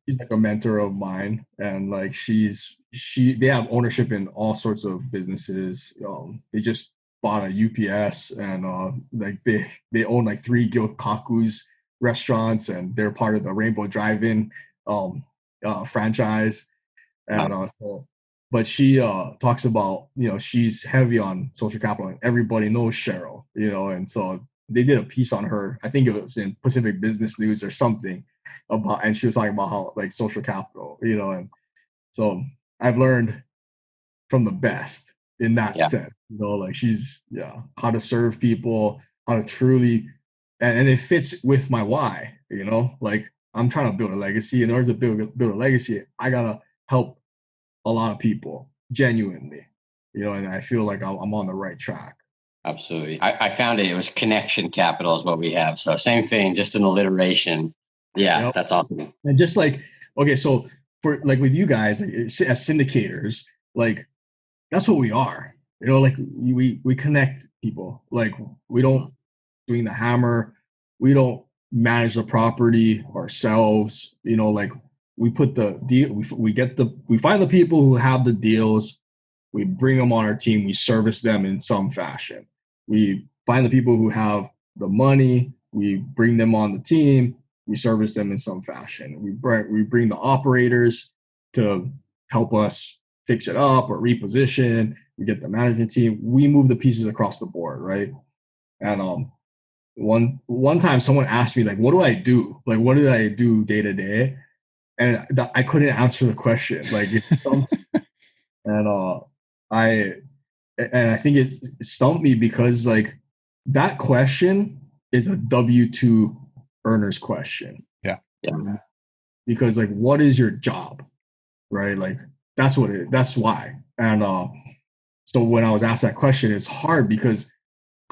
she's like a mentor of mine, and like they have ownership in all sorts of businesses. They just bought a UPS, and like they own like 3 Gyokaku's restaurants, and they're part of the Rainbow Drive-In franchise. And but she talks about, she's heavy on social capital, and everybody knows Cheryl, and so they did a piece on her. I think it was in Pacific Business News or something and she was talking about how like social capital, and so I've learned from the best in that sense, like she's how to serve people, how to truly, and it fits with my why, like I'm trying to build a legacy. In order to build a legacy, I gotta help a lot of people genuinely, and I feel like I'm on the right track. Absolutely. I found it was connection capital is what we have. So same thing, just an alliteration. Yeah, That's awesome. And just like, okay, so for like with you guys as syndicators, like that's what we are, like we connect people. Like we don't swing the hammer, we don't manage the property ourselves, like we put the deal, we find the people who have the deals, we bring them on our team, we service them in some fashion. We find the people who have the money, we bring them on the team, we service them in some fashion. We bring the operators to help us fix it up or reposition. We get the management team. We move the pieces across the board, right? And one time someone asked me, like, what do I do? Like, what do I do day to day? And I couldn't answer the question. Like, and I think it stumped me, because like that question is a W-2 earner's question. Yeah. Because like, what is your job, right? Like that's why. And so when I was asked that question, it's hard, because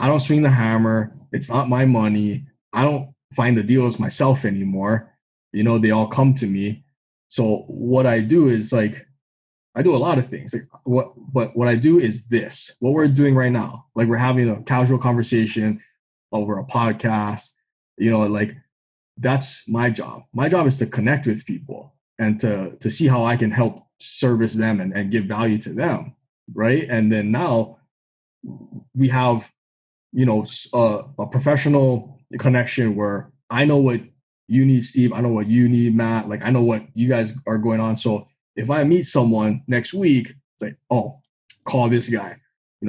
I don't swing the hammer. It's not my money. I don't find the deals myself anymore. They all come to me. So what I do is like, I do a lot of things. But what I do is this, what we're doing right now. Like we're having a casual conversation over a podcast, like that's my job. My job is to connect with people and to see how I can help service them and give value to them. Right. And then now we have, a professional connection where I know what you need, Steve. I know what you need, Matt. Like I know what you guys are going on. So if I meet someone next week, it's like, oh, call this guy,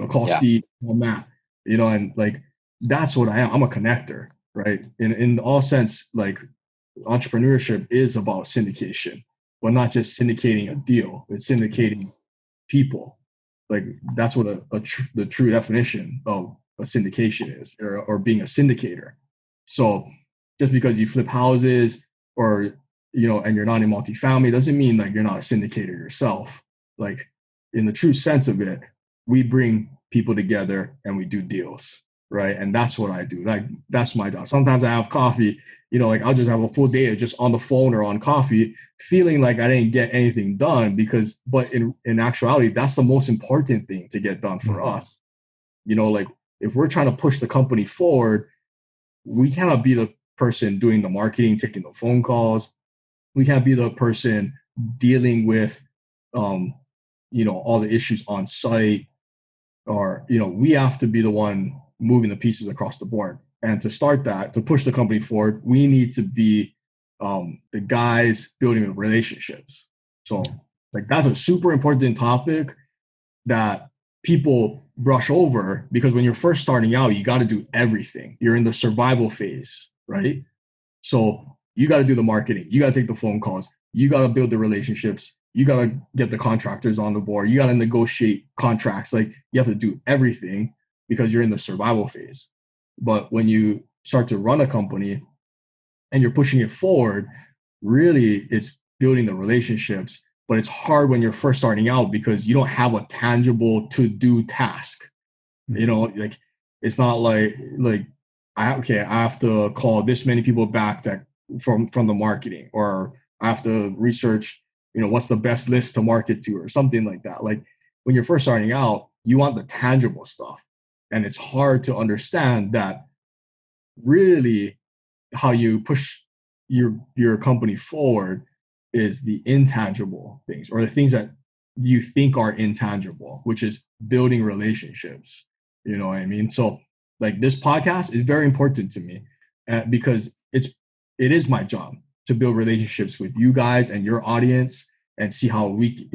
call Steve, call Matt, and like, that's what I am. I'm a connector, right? In all sense, like entrepreneurship is about syndication, but not just syndicating a deal. It's syndicating people. Like that's what the true definition of a syndication is, or being a syndicator. So just because you flip houses or and you're not in multifamily doesn't mean like you're not a syndicator yourself. Like in the true sense of it, we bring people together and we do deals, right? And that's what I do. Like that's my job. Sometimes I have coffee, like I'll just have a full day of just on the phone or on coffee, feeling like I didn't get anything done but in actuality, that's the most important thing to get done for us. Like if we're trying to push the company forward, we cannot be the person doing the marketing, taking the phone calls. We can't be the person dealing with, all the issues on site, or, we have to be the one moving the pieces across the board. And to start that, to push the company forward, we need to be the guys building the relationships. So like that's a super important topic that people brush over, because when you're first starting out, you got to do everything. You're in the survival phase, right? So you got to do the marketing. You got to take the phone calls. You got to build the relationships. You got to get the contractors on the board. You got to negotiate contracts. Like you have to do everything because you're in the survival phase. But when you start to run a company and you're pushing it forward, really it's building the relationships. But it's hard when you're first starting out because you don't have a tangible to-do task. Like it's not like I have to call this many people back that from the marketing, or I have to research, what's the best list to market to, or something like that. Like when you're first starting out, you want the tangible stuff. And it's hard to understand that really how you push your company forward is the intangible things, or the things that you think are intangible, which is building relationships. You know what I mean? So like this podcast is very important to me because it is my job to build relationships with you guys and your audience and see how we,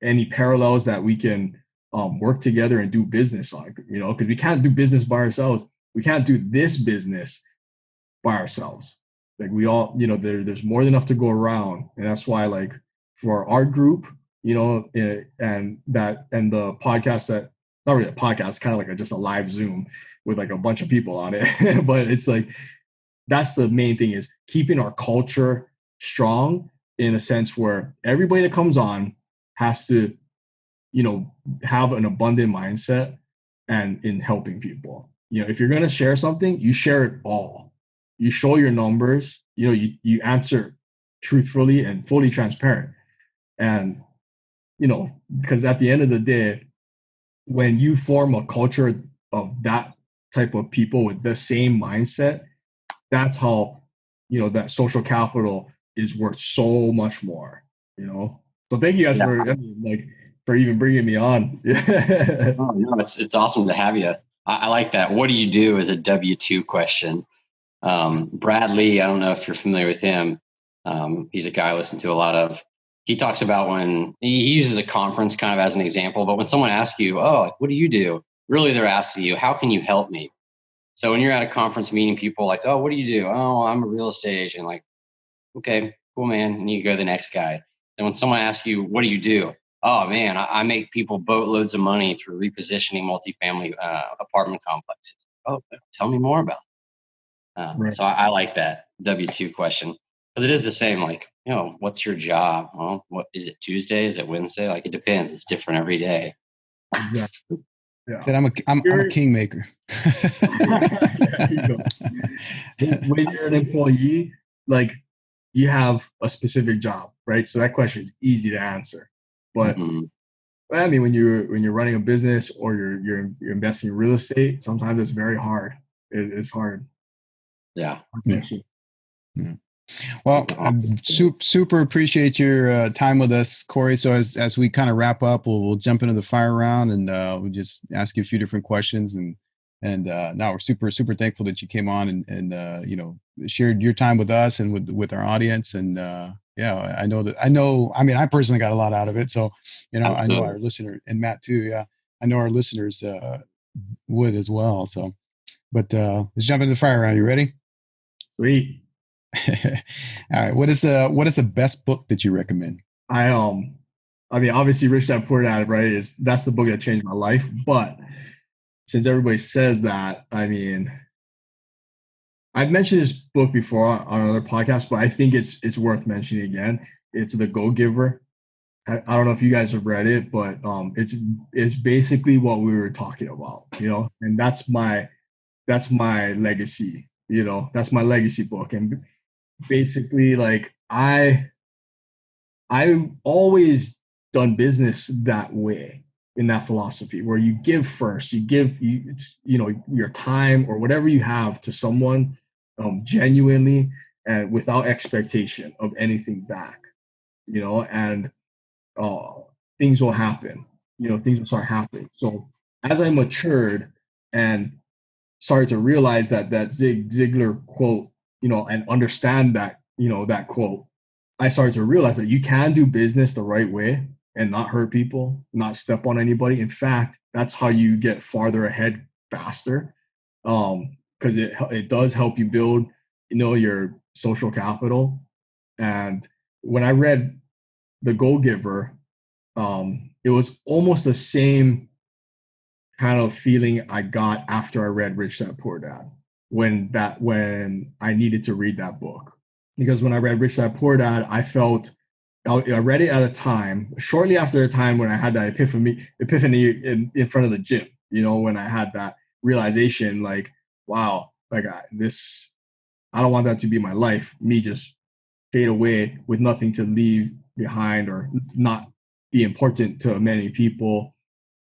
any parallels that we can work together and do business on, because we can't do business by ourselves. We can't do this business by ourselves. Like we all, there's more than enough to go around. And that's why like for our group, and the podcast, that not really a podcast, kind of like just a live Zoom with like a bunch of people on it. But it's like, that's the main thing, is keeping our culture strong in a sense where everybody that comes on has to, have an abundant mindset and in helping people. If you're going to share something, you share it all. You show your numbers, you answer truthfully and fully transparent. And, because at the end of the day, when you form a culture of that type of people with the same mindset, that's how, that social capital is worth so much more, So thank you guys for even bringing me on. Oh, no, it's awesome to have you. I like that. What do you do as a W-2 question? Brad Lee, I don't know if you're familiar with him. He's a guy I listen to a lot of. He talks about when he uses a conference kind of as an example, but when someone asks you, oh, what do you do? Really, they're asking you, how can you help me? So when you're at a conference meeting people like, oh, what do you do? Oh, I'm a real estate agent. Like, okay, cool, man. And you go to the next guy. And when someone asks you, what do you do? Oh, man, I make people boatloads of money through repositioning multifamily apartment complexes. Oh, tell me more about it. Right. So I like that W-2 question, because it is the same. Like, what's your job? Well, what is it? Tuesday? Is it Wednesday? Like, it depends. It's different every day. Exactly. Yeah. Said I'm a kingmaker. There you go. When you're an employee, like you have a specific job, right? So that question is easy to answer. But Mhm. I mean, when you're running a business or you're investing in real estate, sometimes it's very hard. It's hard. Yeah. Hard Yeah. question. Yeah. Well, I super appreciate your time with us, Cory. So as we kind of wrap up, we'll jump into the fire round, and we'll just ask you a few different questions. And now we're super thankful that you came on and you know, shared your time with us and with our audience. And yeah, I mean, I personally got a lot out of it. So you know, I know Absolutely. our listener and Matt too. Yeah, I know our listeners would as well. So, but let's jump into the fire round. You ready? Sweet. All right. What is the best book that you recommend? I I mean, obviously, Rich Dad Poor Dad, right? That's the book that changed my life. But since everybody says that, I mean, I've mentioned this book before on another podcast, but I think it's worth mentioning again. It's The Go Giver. I don't know if you guys have read it, but it's basically what we were talking about, you know, and that's my legacy, you know, that's my legacy book. And basically, like I've always done business that way, in that philosophy where you give first, you know, your time or whatever you have to someone, genuinely and without expectation of anything back, you know, and uh, things will happen. You know, things will start happening. So as I matured and started to realize that Zig Ziglar quote, you know, and understand that, you know, that quote, I started to realize that you can do business the right way and not hurt people, not step on anybody. In fact, that's how you get farther ahead faster. Because it does help you build, you know, your social capital. And when I read The Go Giver, it was almost the same kind of feeling I got after I read Rich Dad Poor Dad, when I needed to read that book. Because when I read Rich Dad Poor Dad, I read it at a time shortly after the time when I had that epiphany in front of the gym. You know, when I had that realization, like, wow, like I don't want that to be my life. Me just fade away with nothing to leave behind or not be important to many people.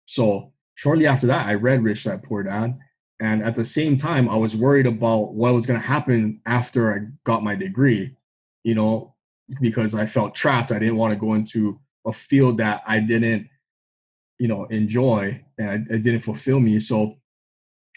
So shortly after that, I read Rich Dad Poor Dad. And at the same time, I was worried about what was going to happen after I got my degree, you know, because I felt trapped. I didn't want to go into a field that I didn't, you know, enjoy and it didn't fulfill me. So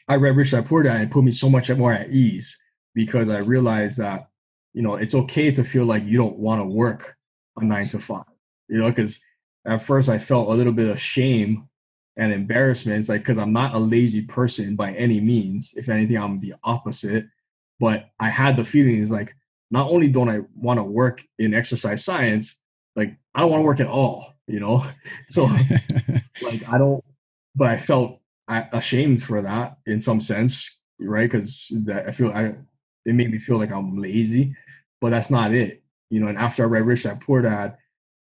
I read Rich Dad Poor Dad and it put me so much more at ease because I realized that, you know, it's okay to feel like you don't want to work a 9 to 5, you know, because at first I felt a little bit of shame and embarrassment. It's like, because I'm not a lazy person by any means. If anything, I'm the opposite. But I had the feeling is like, not only don't I want to work in exercise science, like I don't want to work at all, you know? So like I don't, but I felt ashamed for that in some sense, right? Because that it made me feel like I'm lazy, but that's not it, you know. And after I read Rich Dad Poor Dad,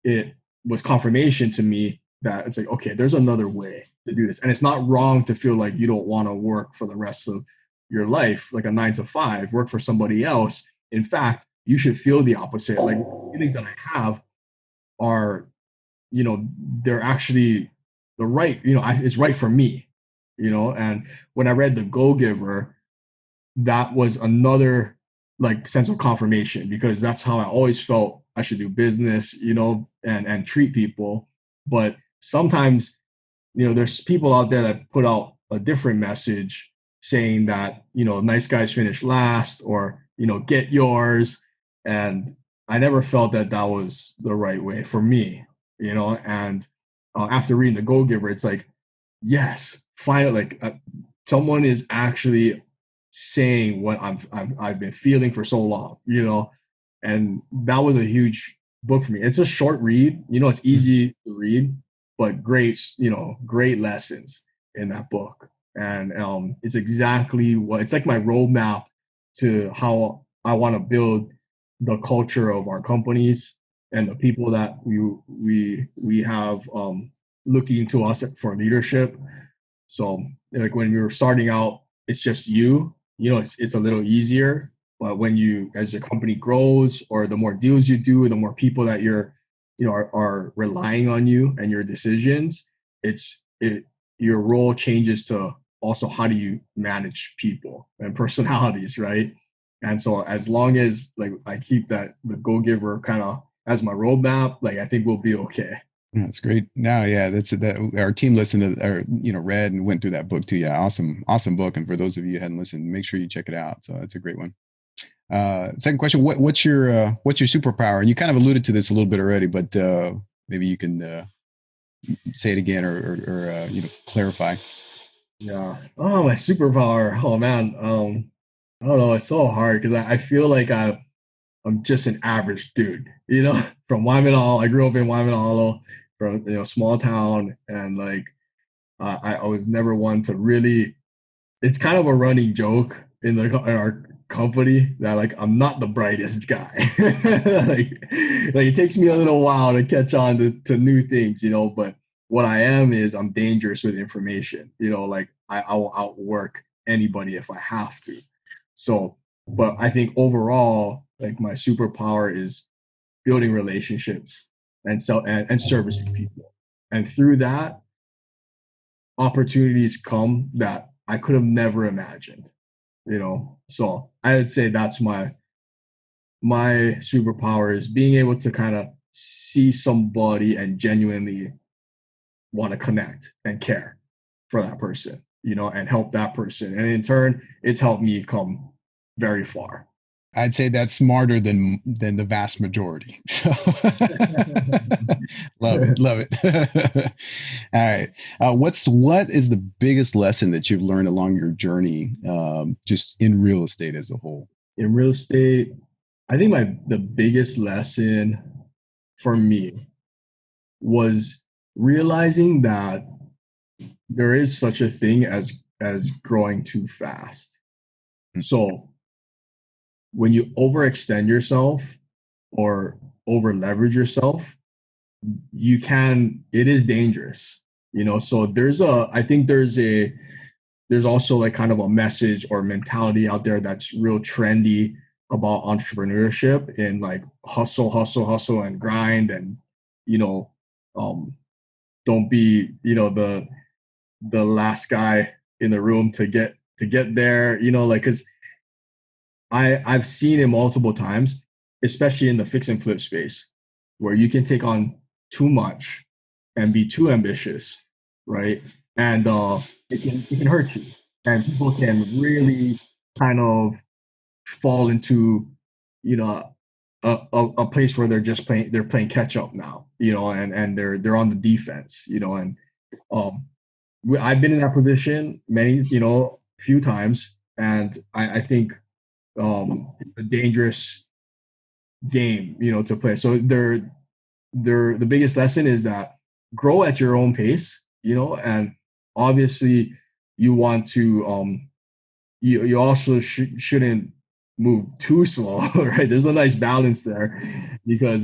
it was confirmation to me that it's like, okay, there's another way to do this, and it's not wrong to feel like you don't want to work for the rest of your life, like a 9 to 5, work for somebody else. In fact, you should feel the opposite. Like feelings that I have are, you know, they're actually the right, you know, it's right for me, you know. And when I read The Go Giver, that was another like sense of confirmation because that's how I always felt I should do business, you know, and treat people. But sometimes, you know, there's people out there that put out a different message saying that, you know, nice guys finish last or, you know, get yours. And I never felt that that was the right way for me, you know. And after reading The Go Giver, it's like, yes, finally, like someone is actually saying what I've been feeling for so long, you know. And that was a huge book for me. It's a short read, you know, it's easy to read, but great, you know, great lessons in that book. And it's exactly what it's like my roadmap to how I want to build the culture of our companies and the people that we have looking to us for leadership. So like when you're starting out, it's just it's a little easier. But as your company grows, or the more deals you do, the more people that are relying on you and your decisions, your role changes to also how do you manage people and personalities, right? And so as long as like I keep the go-giver kind of as my roadmap, like I think we'll be okay. That's great. Now, yeah, that's that. Our team listened to, or read and went through that book too. Yeah, awesome book. And for those of you who hadn't listened, make sure you check it out. So it's a great one. Second question: what's your superpower? And you kind of alluded to this a little bit already, but maybe you can say it again or clarify. Yeah. Oh, my superpower. Oh man. I don't know. It's so hard because I feel like I'm just an average dude. From Waimanalo. I grew up in Waimanalo, from small town, and like I was never one to really. It's kind of a running joke in our company that like I'm not the brightest guy. like it takes me a little while to catch on to new things, but what I am is I'm dangerous with information. Like I will outwork anybody if I have to. So, but I think overall, like my superpower is building relationships and servicing people. And through that, opportunities come that I could have never imagined. So I would say that's my superpower, is being able to kind of see somebody and genuinely want to connect and care for that person, and help that person. And in turn, it's helped me come very far. I'd say that's smarter than the vast majority. So love it. All right. What is the biggest lesson that you've learned along your journey, just in real estate as a whole? In real estate, I think the biggest lesson for me was realizing that there is such a thing as growing too fast. So when you overextend yourself or over leverage yourself, it is dangerous. So I think there's also like kind of a message or mentality out there that's real trendy about entrepreneurship, and like hustle and grind, and don't be the last guy in the room to get there, like, because I've seen it multiple times, especially in the fix and flip space, where you can take on too much and be too ambitious, right? And it can hurt you, and people can really kind of fall into a place where they're playing catch up now, and they're on the defense, and I've been in that position few times, and I think a dangerous game, to play. So the biggest lesson is that grow at your own pace, and obviously you want to you also shouldn't move too slow, right? There's a nice balance there, because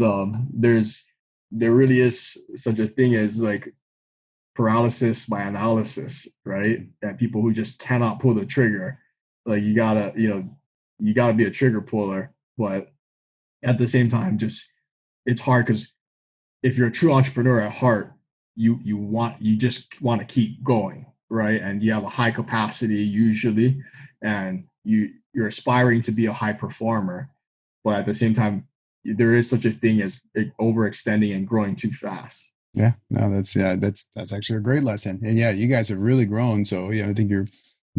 there really is such a thing as like paralysis by analysis, right? And people who just cannot pull the trigger. Like you gotta be a trigger puller, but at the same time, just it's hard, because if you're a true entrepreneur at heart, you just want to keep going, right? And you have a high capacity usually, and you're aspiring to be a high performer, but at the same time, there is such a thing as overextending and growing too fast. Yeah, no, that's actually a great lesson. And yeah, you guys have really grown. So yeah, I think you're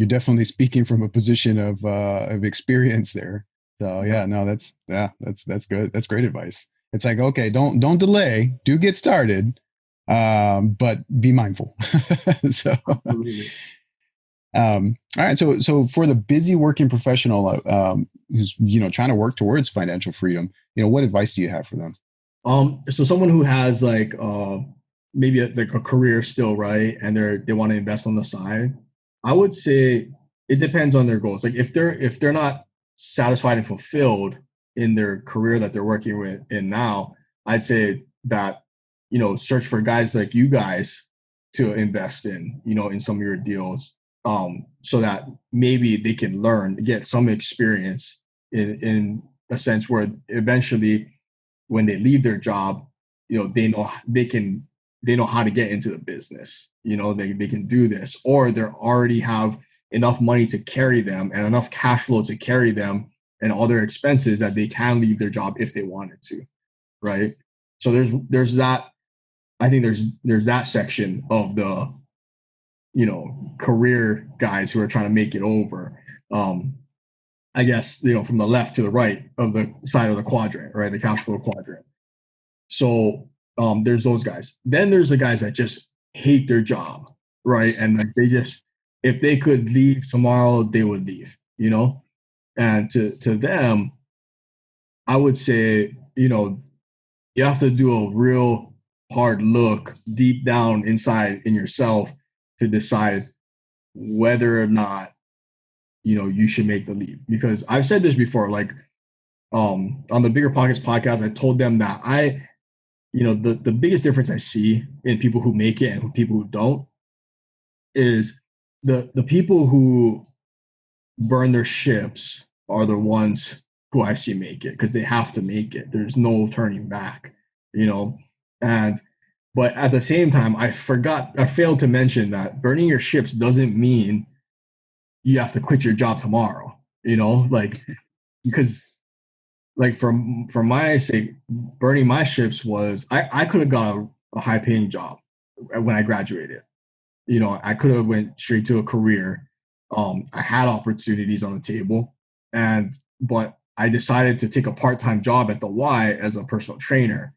definitely speaking from a position of experience there. So yeah, no, that's good. That's great advice. It's like, okay, don't delay, do get started, but be mindful. So, all right. So for the busy working professional, who's trying to work towards financial freedom, what advice do you have for them? So someone who has like maybe a career still, right, and they want to invest on the side, I would say it depends on their goals. Like if they're not satisfied and fulfilled in their career that they're working in now, I'd say that search for guys like you guys to invest in, in some of your deals, so that maybe they can learn, get some experience in a sense where eventually when they leave their job, they know how to get into the business. They can do this, or they already have enough money to carry them and enough cash flow to carry them and all their expenses that they can leave their job if they wanted to, right? So there's that. I think there's that section of the career guys who are trying to make it over. I guess from the left to the right of the side of the quadrant, right? The cash flow quadrant. So there's those guys. Then there's the guys that just hate their job, right? And like if they could leave tomorrow, they would leave, And to them, I would say, you have to do a real hard look deep down inside in yourself to decide whether or not, you should make the leap. Because I've said this before, like on the Bigger Pockets podcast, I told them that the biggest difference I see in people who make it and people who don't is the people who burn their ships are the ones who I see make it, because they have to make it. There's no turning back, but at the same time, I failed to mention that burning your ships doesn't mean you have to quit your job tomorrow, because like for my sake, burning my ships was I could have got a high paying job when I graduated. I could have went straight to a career. I had opportunities on the table, but I decided to take a part-time job at the Y as a personal trainer.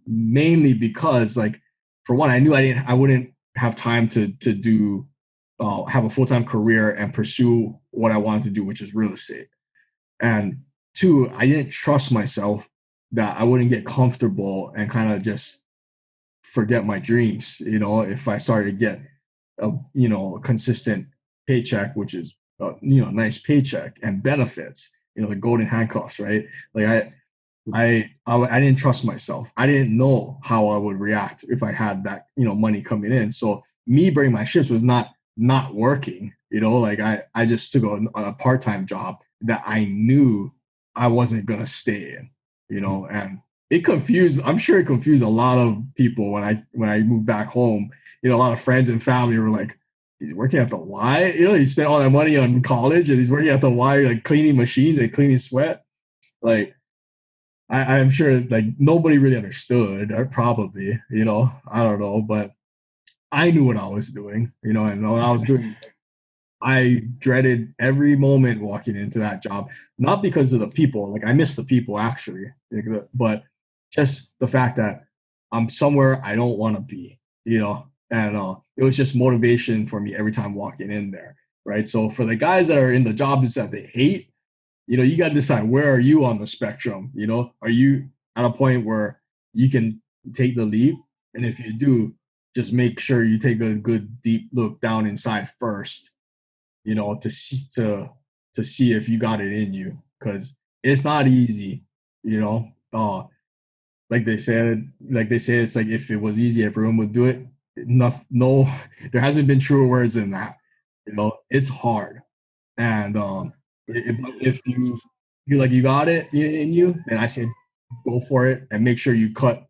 Mainly because, like, for one, I knew I wouldn't have time to do have a full-time career and pursue what I wanted to do, which is real estate. And two, I didn't trust myself that I wouldn't get comfortable and kind of just forget my dreams, if I started to get a consistent paycheck, which is nice paycheck and benefits, the golden handcuffs, right? Like I didn't trust myself. I didn't know how I would react if I had that money coming in. So me burning my ships was not working. Like I just took a part-time job that I knew I wasn't gonna stay in. And I'm sure it confused a lot of people when I moved back home. A lot of friends and family were like, he's working at the Y, he spent all that money on college and he's working at the Y, like cleaning machines and cleaning sweat. Like, I'm sure like nobody really understood, or probably, I don't know, but I knew what I was doing, and what I was doing, I dreaded every moment walking into that job, not because of the people, like I miss the people actually, but just the fact that I'm somewhere I don't want to be, and it was just motivation for me every time walking in there, right? So for the guys that are in the jobs that they hate, you got to decide, where are you on the spectrum? Are you at a point where you can take the leap? And if you do, just make sure you take a good deep look down inside first, to see if you got it in you, because it's not easy, like they say, it's like, if it was easy, everyone would do it. No, there hasn't been truer words than that. It's hard. And if you feel like you got it in you, then I say go for it and make sure you cut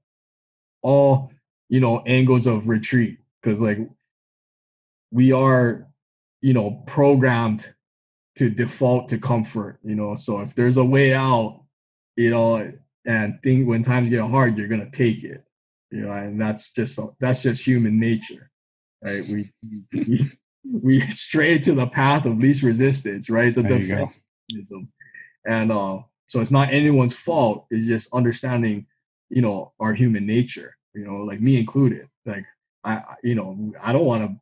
all angles of retreat, because like we are programmed to default to comfort, so if there's a way out, and when times get hard, you're gonna take it, and that's just human nature, right? We stray to the path of least resistance, right? It's a defense mechanism. And so it's not anyone's fault. It's just understanding, our human nature, like me included. Like I don't want to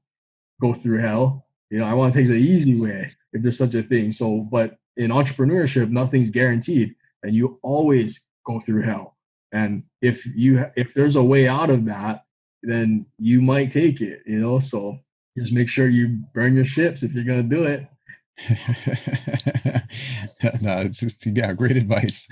go through hell. I want to take the easy way, if there's such a thing. So, but in entrepreneurship, nothing's guaranteed, and you always go through hell. And if there's a way out of that, then you might take it, so just make sure you burn your ships if you're going to do it. No, it's great advice.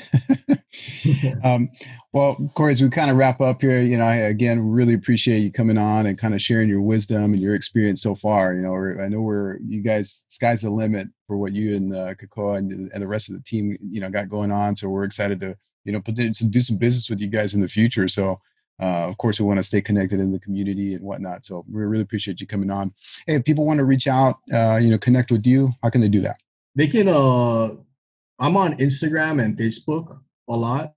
Um, well, Cory, as we kind of wrap up here, I again really appreciate you coming on and kind of sharing your wisdom and your experience so far. I know you guys, sky's the limit for what you and KÉCŌ and the rest of the team, got going on. So we're excited to, potentially do some business with you guys in the future. So, of course, we want to stay connected in the community and whatnot. So we really appreciate you coming on. Hey, if people want to reach out, connect with you, how can they do that? They can, I'm on Instagram and Facebook a lot.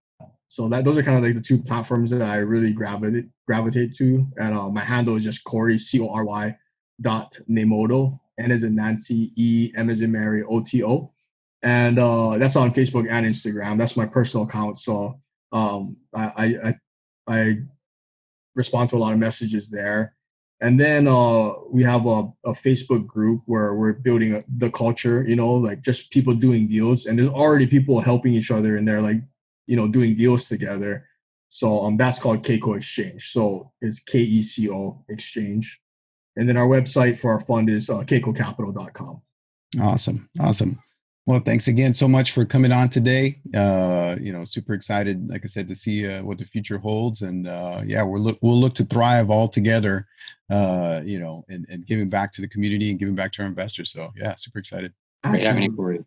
So those are kind of like the two platforms that I really gravitate to. And my handle is just Cory, CORY .Nemoto, N as in Nancy, E, M as in Mary, OTO. And that's on Facebook and Instagram. That's my personal account. So I respond to a lot of messages there. And then we have a Facebook group where we're building the culture, like just people doing deals. And there's already people helping each other in there, like, doing deals together. So that's called KÉCŌ Exchange. So it's KECO Exchange. And then our website for our fund is KÉCŌCapital.com. Awesome. Well, thanks again so much for coming on today. Super excited, like I said, to see what the future holds. And we'll look to thrive all together, and giving back to the community and giving back to our investors. So yeah, super excited. Great having you, Cory.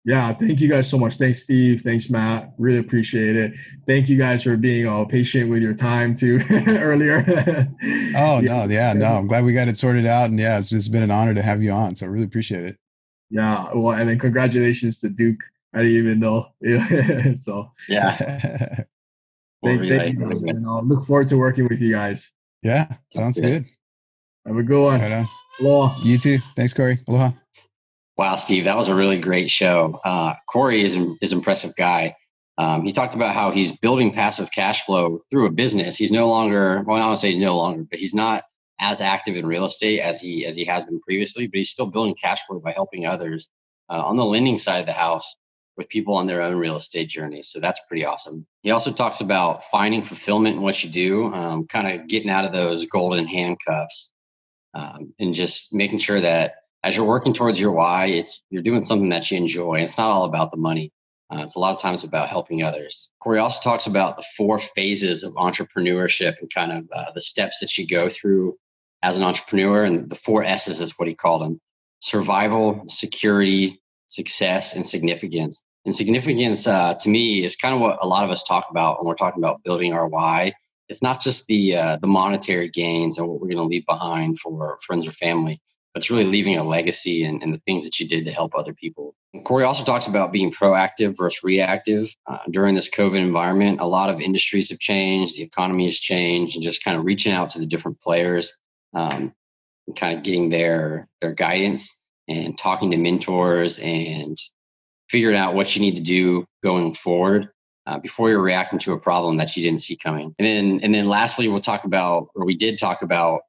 Yeah, thank you guys so much. Thanks, Steve. Thanks, Matt. Really appreciate it. Thank you guys for being patient with your time too earlier. Oh, no. I'm glad we got it sorted out. And it's been an honor to have you on. So I really appreciate it. Yeah. Well, and then congratulations to Duke. I didn't even know. So yeah. Thank you. And I'll look forward to working with you guys. Yeah. Sounds good. Have a good one. Right on. Aloha. You too. Thanks, Cory. Aloha. Wow, Steve, that was a really great show. Cory is an impressive guy. He talked about how he's building passive cash flow through a business. He's no longer, well, I don't want to say he's no longer, but he's not as active in real estate as he has been previously, but he's still building cash flow by helping others on the lending side of the house with people on their own real estate journey. So that's pretty awesome. He also talks about finding fulfillment in what you do, kind of getting out of those golden handcuffs, and just making sure that as you're working towards your why, you're doing something that you enjoy. It's not all about the money. It's a lot of times about helping others. Cory also talks about the 4 phases of entrepreneurship and kind of the steps that you go through as an entrepreneur. And the 4 S's is what he called them: survival, security, success, and significance. And significance to me is kind of what a lot of us talk about when we're talking about building our why. It's not just the monetary gains and what we're going to leave behind for friends or family, but it's really leaving a legacy and the things that you did to help other people. And Cory also talks about being proactive versus reactive. During this COVID environment, a lot of industries have changed, the economy has changed, and just kind of reaching out to the different players, and kind of getting their guidance and talking to mentors and figuring out what you need to do going forward before you're reacting to a problem that you didn't see coming. And then lastly, we did talk about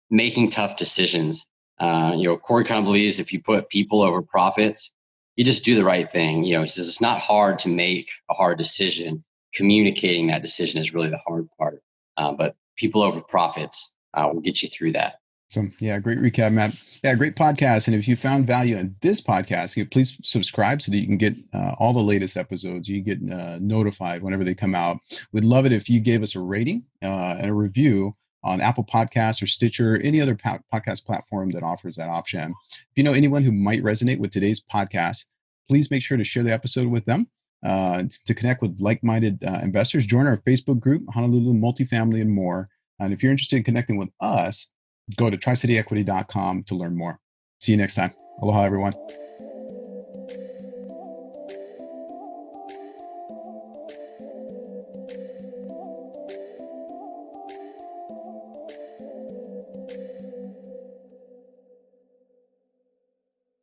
making tough decisions. Cory kind of believes if you put people over profits, you just do the right thing. He says it's not hard to make a hard decision. Communicating that decision is really the hard part. But people over profits will get you through that. So great recap, Matt. Yeah, great podcast. And if you found value in this podcast, please subscribe so that you can get all the latest episodes. You get notified whenever they come out. We'd love it if you gave us a rating and a review on Apple Podcasts or Stitcher, or any other podcast platform that offers that option. If you know anyone who might resonate with today's podcast, please make sure to share the episode with them. To connect with like-minded investors, join our Facebook group, Honolulu Multifamily and more. And if you're interested in connecting with us, go to tricityequity.com to learn more. See you next time. Aloha, everyone.